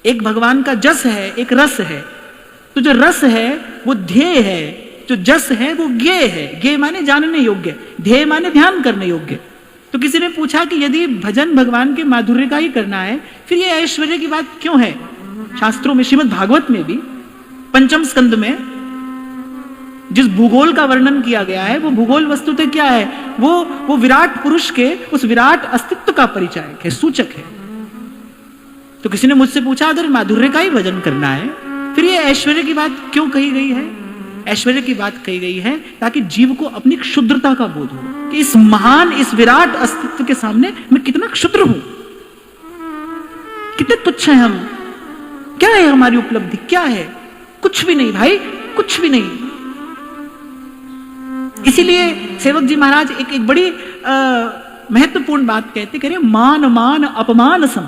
A: एक भगवान का जस है, एक रस है, तो जो रस है वो ध्येय है, जो जस है वो ज्ञेय है। ज्ञेय माने जानने योग्य, ध्येय माने ध्यान करने योग्य। तो किसी ने पूछा कि यदि भजन भगवान के माधुर्य का ही करना है, फिर ये ऐश्वर्य की बात क्यों है? शास्त्रों में, श्रीमद् भागवत में भी पंचम स्कंद में जिस भूगोल का वर्णन किया गया है, वो भूगोल वस्तुतः क्या है? वो विराट पुरुष के उस विराट अस्तित्व का परिचायक है, सूचक है। तो किसी ने मुझसे पूछा, अगर माधुर्य का ही भजन करना है, फिर ये ऐश्वर्य की बात क्यों कही गई है? ऐश्वर्य की बात कही गई है ताकि जीव को अपनी क्षुद्रता का बोध हो कि इस महान, इस विराट अस्तित्व के सामने मैं कितना क्षुद्र हूं, कितने तुच्छ हैं हम। क्या है हमारी उपलब्धि? क्या है? कुछ भी नहीं भाई, कुछ भी नहीं। इसीलिए सेवक जी महाराज एक बड़ी महत्वपूर्ण बात कहते, कह रहे मान मान अपमान सम।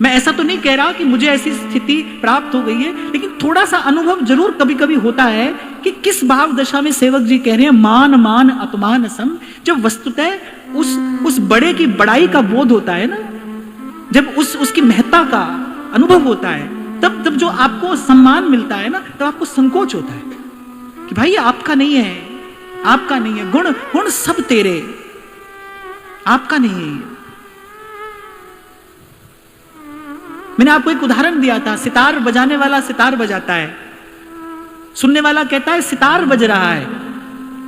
A: मैं ऐसा तो नहीं कह रहा कि मुझे ऐसी स्थिति प्राप्त हो गई है, लेकिन थोड़ा सा अनुभव जरूर कभी कभी होता है कि किस भाव दशा में सेवक जी कह रहे हैं मान मान अपमान सम। जब वस्तुतः उस बड़े की बड़ाई का बोध होता है ना, जब उसकी महत्ता का अनुभव होता है, तब जो आपको सम्मान मिलता है ना, तब आपको संकोच होता है कि भाई ये आपका नहीं है, आपका नहीं है, गुण सब तेरे, आपका नहीं है। मैंने आपको एक उदाहरण दिया था, सितार बजाने वाला सितार बजाता है, सुनने वाला कहता है सितार बज रहा है,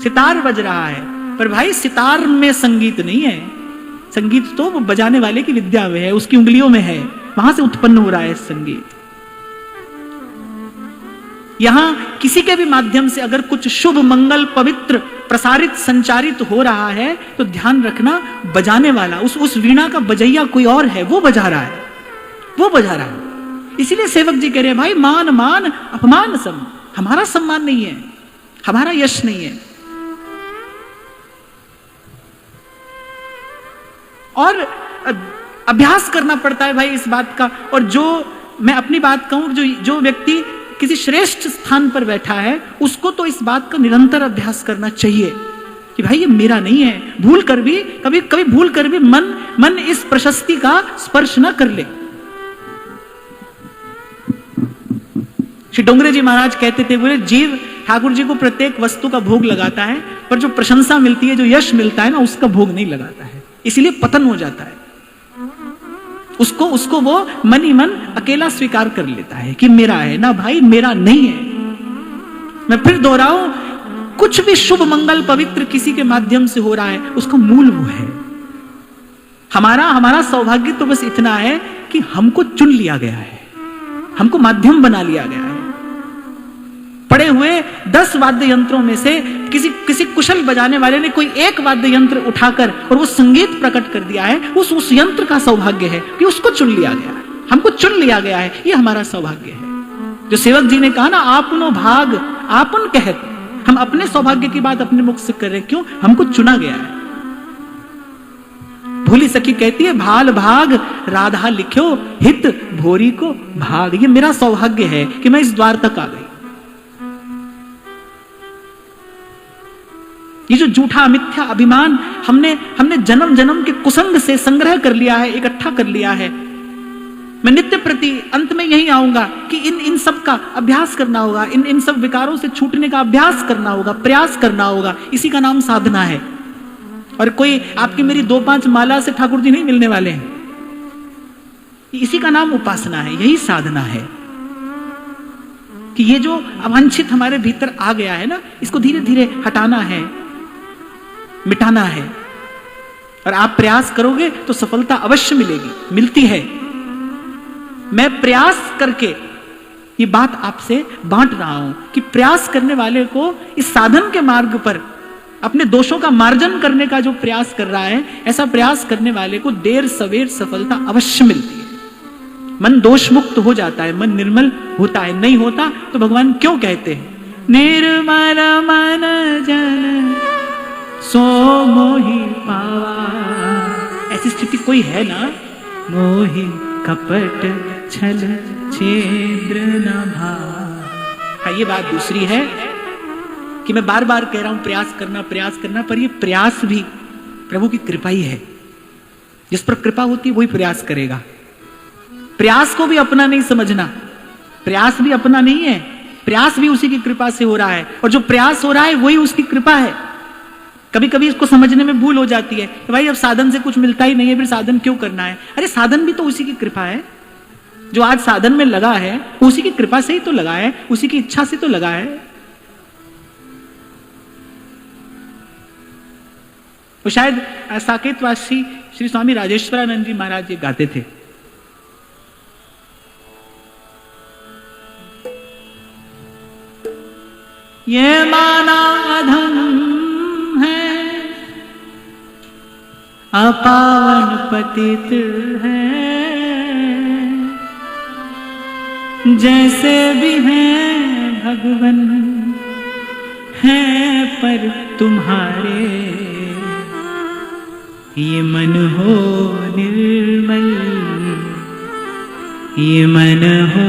A: सितार बज रहा है, पर भाई सितार में संगीत नहीं है। संगीत तो वो बजाने वाले की विद्या में है, उसकी उंगलियों में है, वहां से उत्पन्न हो रहा है संगीत। यहां किसी के भी माध्यम से अगर कुछ शुभ, मंगल, पवित्र, प्रसारित, संचारित हो रहा है, तो ध्यान रखना बजाने वाला, उस वीणा का बजैया कोई और है, वो बजा रहा है, वो बजा रहा है। इसीलिए सेवक जी कह रहे हैं भाई मान मान अपमान सम। हमारा सम्मान नहीं है, हमारा यश नहीं है। और अभ्यास करना पड़ता है भाई इस बात का। और जो मैं अपनी बात कहूं, जो व्यक्ति किसी श्रेष्ठ स्थान पर बैठा है, उसको तो इस बात का निरंतर अभ्यास करना चाहिए कि भाई ये मेरा नहीं है। भूल कर भी, कभी भूल कर भी मन इस प्रशस्ति का स्पर्श न कर ले। श्री डोंगरे जी महाराज कहते थे, बोले जीव ठाकुर जी को प्रत्येक वस्तु का भोग लगाता है, पर जो प्रशंसा मिलती है, जो यश मिलता है ना, उसका भोग नहीं लगाता है, इसीलिए पतन हो जाता है। उसको वो मन ही मन अकेला स्वीकार कर लेता है कि मेरा है ना भाई, मेरा नहीं है। मैं फिर दोहराऊं, कुछ भी शुभ, मंगल, पवित्र किसी के माध्यम से हो रहा है, उसका मूल वो है। हमारा सौभाग्य तो बस इतना है कि हमको चुन लिया गया है, हमको माध्यम बना लिया गया है। पड़े हुए 10 वाद्य यंत्रों में से किसी कुशल बजाने वाले ने कोई एक वाद्य यंत्र उठाकर और वो संगीत प्रकट कर दिया है, उस यंत्र का सौभाग्य है कि उसको चुन लिया गया है, हमको चुन लिया गया है, ये हमारा सौभाग्य है। जो सेवक जी ने कहा ना, आपनो भाग आपन कहत, हम अपने सौभाग्य की बात अपने मुख से कर रहे, क्यों? हमको चुना गया है। भोली सखी कहती है, भाल भाग राधा लिख्यो हित भोरी को भाग। ये मेरा सौभाग्य है कि मैं इस द्वार तक आ गई। ये जो झूठा मिथ्या अभिमान हमने जन्म जन्म के कुसंग से संग्रह कर लिया है, इकट्ठा कर लिया है। मैं नित्य प्रति अंत में यही आऊंगा कि इन सब का अभ्यास करना होगा, इन सब विकारों से छूटने का अभ्यास करना होगा, प्रयास करना होगा। इसी का नाम साधना है। और कोई आपकी मेरी 2-5 माला से ठाकुर जी नहीं मिलने वाले हैं, इसी का नाम उपासना है, यही साधना है। कि ये जो अवांछित हमारे भीतर आ गया है ना, इसको धीरे धीरे हटाना है, मिटाना है। और आप प्रयास करोगे तो सफलता अवश्य मिलेगी, मिलती है। मैं प्रयास करके ये बात आपसे बांट रहा हूं कि प्रयास करने वाले को इस साधन के मार्ग पर अपने दोषों का मार्जन करने का जो प्रयास कर रहा है, ऐसा प्रयास करने वाले को देर सवेर सफलता अवश्य मिलती है। मन दोष मुक्त हो जाता है, मन निर्मल होता है। नहीं होता तो भगवान क्यों कहते हैं निर्मल मन जन सो मोहि पावा। ऐसी स्थिति कोई है ना? मोहि कपट छल छेद्र न भावा। हाँ, ये बात दूसरी है कि मैं बार बार कह रहा हूं प्रयास करना, पर ये प्रयास भी प्रभु की कृपा ही है। जिस पर कृपा होती है वही प्रयास करेगा। प्रयास को भी अपना नहीं समझना, प्रयास भी अपना नहीं है, प्रयास भी उसी की कृपा से हो रहा है, और जो प्रयास हो रहा है वही उसकी कृपा है। कभी कभी इसको समझने में भूल हो जाती है कि भाई अब साधन से कुछ मिलता ही नहीं है, फिर साधन क्यों करना है? अरे साधन भी तो उसी की कृपा है। जो आज साधन में लगा है उसी की कृपा से ही तो लगा है, उसी की इच्छा से तो लगा है। वो शायद साकेतवासी श्री स्वामी राजेश्वरानंद जी महाराज जी गाते थे, ये माना अधम है अपावन पतित है, जैसे भी हैं भगवन हैं पर तुम्हारे, ये मन हो निर्मल, ये मन हो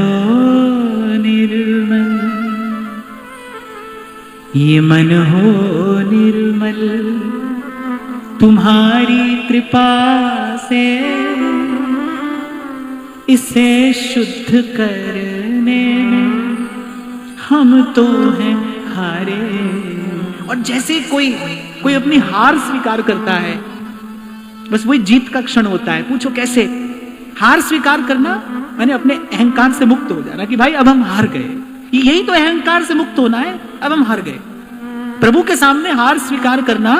A: निर्मल, ये मन हो निर्मल, तुम्हारी कृपा से इसे शुद्ध करने में हम तो हैं हारे। और जैसे कोई अपनी हार स्वीकार करता है, बस वही जीत का क्षण होता है। पूछो कैसे? हार स्वीकार करना माने अपने अहंकार से मुक्त हो जाना कि भाई अब हम हार गए। यही तो अहंकार से मुक्त होना है, अब हम हार गए। प्रभु के सामने हार स्वीकार करना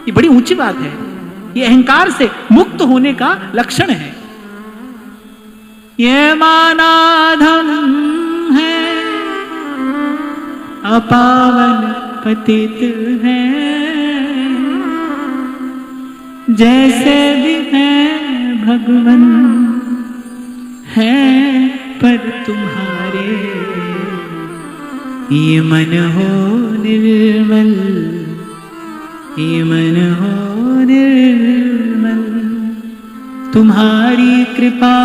A: ये बड़ी ऊंची बात है, ये अहंकार से मुक्त होने का लक्षण है। ये माना धन है अपावन पतित है, जैसे भी है भगवन है पर तुम्हारे, ये मन हो निर्मल, ये मन हो निर्मल, तुम्हारी कृपा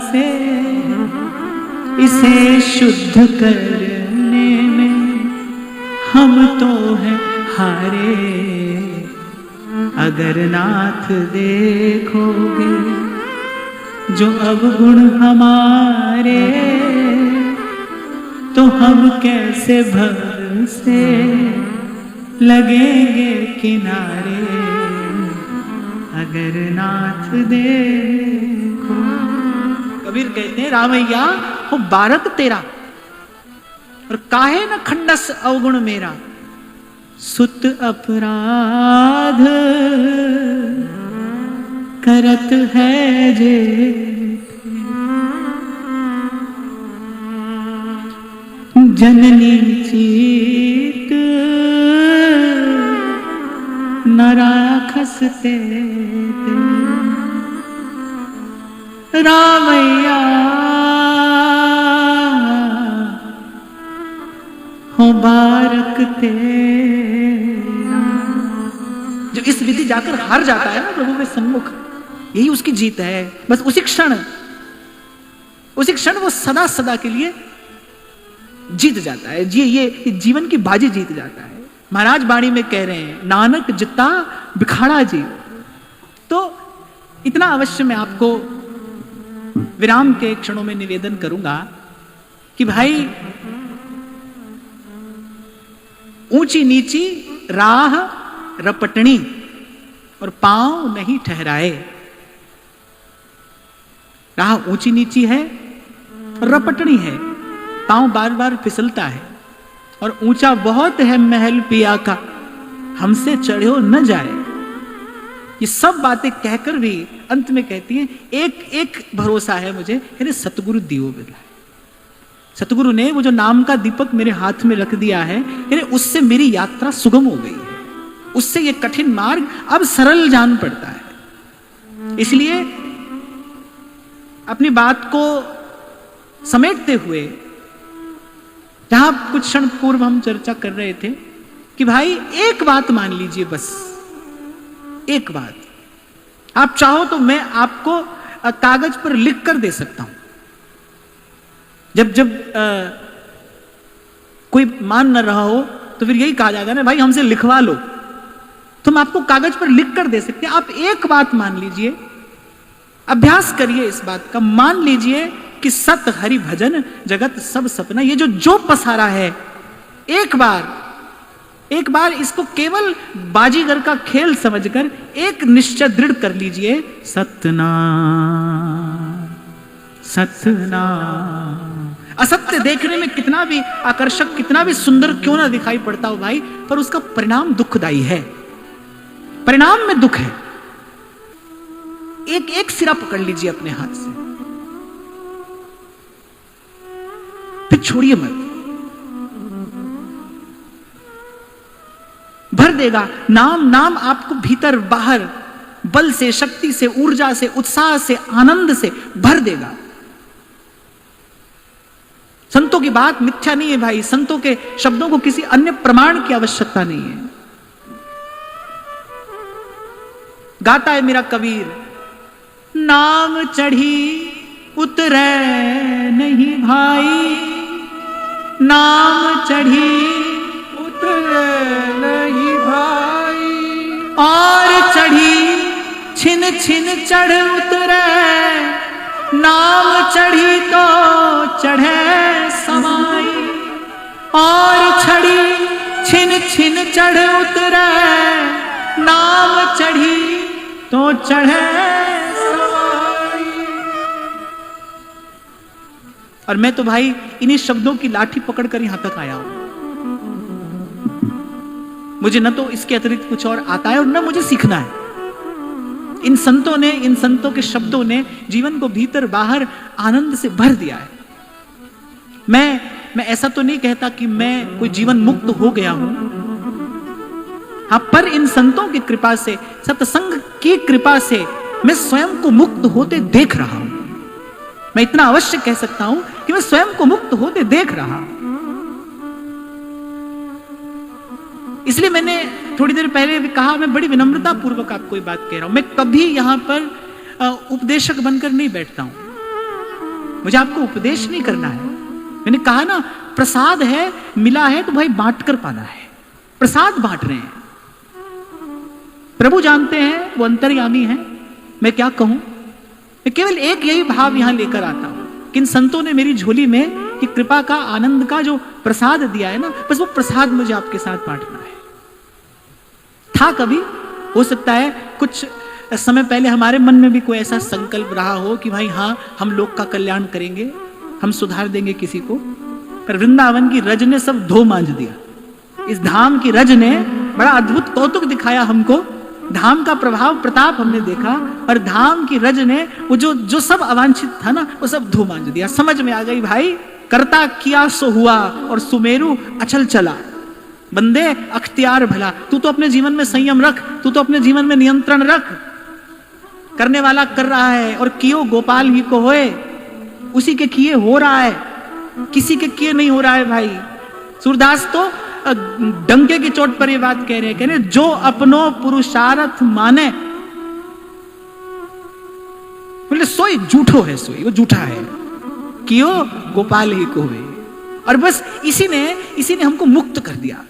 A: से इसे शुद्ध करने में हम तो हैं हारे। अगर नाथ देखोगे जो अवगुण हमारे, तो हम कैसे भव से लगेंगे किनारे। अगर नाथ देखो, कबीर कहते हैं रामैया हो बारक तेरा, और काहे न खंडस अवगुण मेरा, सुत अपराध करत है जे, जननी चीत न राखसते रामैया हो बारक तेरा। जो इस विधि जाकर हार जाता है ना प्रभु के सम्मुख, यही उसकी जीत है। बस उसी क्षण वो सदा सदा के लिए जीत जाता है। ये जीवन की बाजी जीत जाता है। महाराज बाणी में कह रहे हैं नानक जिता बिखाड़ा जीव। तो इतना अवश्य मैं आपको विराम के क्षणों में निवेदन करूंगा कि भाई ऊंची नीची राह रपटनी और पांव नहीं ठहराए। राह ऊंची नीची है, रपटनी है, पांव बार बार फिसलता है, और ऊंचा बहुत है महल पिया का, हमसे चढ़ो न जाए। ये सब बातें कहकर भी अंत में कहती हैं एक एक भरोसा है मुझे, कहते सतगुरु दियो बिरला। सतगुरु ने वो जो नाम का दीपक मेरे हाथ में रख दिया है, यानी उससे मेरी यात्रा सुगम हो गई है, उससे ये कठिन मार्ग अब सरल जान पड़ता है। इसलिए अपनी बात को समेटते हुए, जहां कुछ क्षण पूर्व हम चर्चा कर रहे थे कि भाई एक बात मान लीजिए, बस एक बात, आप चाहो तो मैं आपको कागज पर लिख कर दे सकता हूं। जब कोई मान न रहा हो तो फिर यही कहा जाता है ना, भाई हमसे लिखवा लो, तो हम आपको कागज पर लिख कर दे सकते हैं। आप एक बात मान लीजिए, अभ्यास करिए इस बात का, मान लीजिए कि सत हरि भजन जगत सब सपना, ये जो पसारा है, एक बार इसको केवल बाजीगर का खेल समझकर एक निश्चय दृढ़ कर लीजिए, सतनाम सतनाम। असत्य देखने में कितना भी आकर्षक, कितना भी सुंदर क्यों ना दिखाई पड़ता हो भाई, पर उसका परिणाम दुखदाई है, परिणाम में दुख है। एक सिरा पकड़ लीजिए अपने हाथ से, फिर छोड़िए मत, भर देगा नाम आपको भीतर बाहर बल से, शक्ति से, ऊर्जा से, उत्साह से, आनंद से भर देगा। संतों की बात मिथ्या नहीं है भाई, संतों के शब्दों को किसी अन्य प्रमाण की आवश्यकता नहीं है। गाता है मेरा कबीर, नाम चढ़ी उतरे नहीं भाई, नाम चढ़ी
B: उतरे नहीं भाई,
A: और चढ़ी छिन छिन चढ़ उतरे, नाम चढ़ी तो चढ़े समाई, और चढ़ी छिन छिन चढ़ उतरे, नाम चढ़ी तो चढ़े समाई। और मैं तो भाई इन्हीं शब्दों की लाठी पकड़कर यहां तक आया हूं। मुझे न तो इसके अतिरिक्त कुछ और आता है और न मुझे सीखना है। इन संतों के शब्दों ने जीवन को भीतर बाहर आनंद से भर दिया है। मैं ऐसा तो नहीं कहता कि मैं कोई जीवन मुक्त हो गया हूं, हाँ, पर इन संतों की कृपा से, सत्संग की कृपा से मैं स्वयं को मुक्त होते देख रहा हूं। मैं इतना अवश्य कह सकता हूं कि मैं स्वयं को मुक्त होते देख रहा हूं। इसलिए मैंने थोड़ी देर पहले भी कहा, मैं बड़ी विनम्रता पूर्वक आपको ये बात कह रहा हूं। मैं कभी यहां पर उपदेशक बनकर नहीं बैठता हूं, मुझे आपको उपदेश नहीं करना है। मैंने कहा ना, प्रसाद है, मिला है तो भाई बांट कर पाना है, प्रसाद बांट रहे हैं। प्रभु जानते हैं, वो अंतर्यामी है, मैं क्या कहूं। मैं केवल एक यही भाव यहां लेकर आता हूं कि इन संतों ने मेरी झोली में कि कृपा का, आनंद का जो प्रसाद दिया है ना, बस वो प्रसाद मुझे आपके साथ बांटना है। था कभी, हो सकता है कुछ समय पहले हमारे मन में भी कोई ऐसा संकल्प रहा हो कि भाई हाँ, हम लोग का कल्याण करेंगे, हम सुधार देंगे किसी को, पर वृंदावन की रज ने सब धो मांझ दिया। इस धाम की रज ने बड़ा अद्भुत कौतुक दिखाया हमको, धाम का प्रभाव प्रताप हमने देखा, और धाम की रज ने वो जो सब अवांछित था ना, वो सब धो मांझ दिया। समझ में आ गई भाई, करता किया सो हुआ और सुमेरु अचल चला। बंदे अख्तियार भला, तू तो अपने जीवन में संयम रख, तू तो अपने जीवन में नियंत्रण रख। करने वाला कर रहा है, और कियो गोपाल ही को होए, उसी के किए हो रहा है, किसी के किए नहीं हो रहा है भाई। सूरदास तो डंके की चोट पर ये बात कह रहे हैं, जो अपनो पुरुषार्थ माने, बोले सोई झूठो है, सोई वो झूठा है, कियो गोपाल ही को हुए। और बस इसी ने हमको मुक्त कर दिया।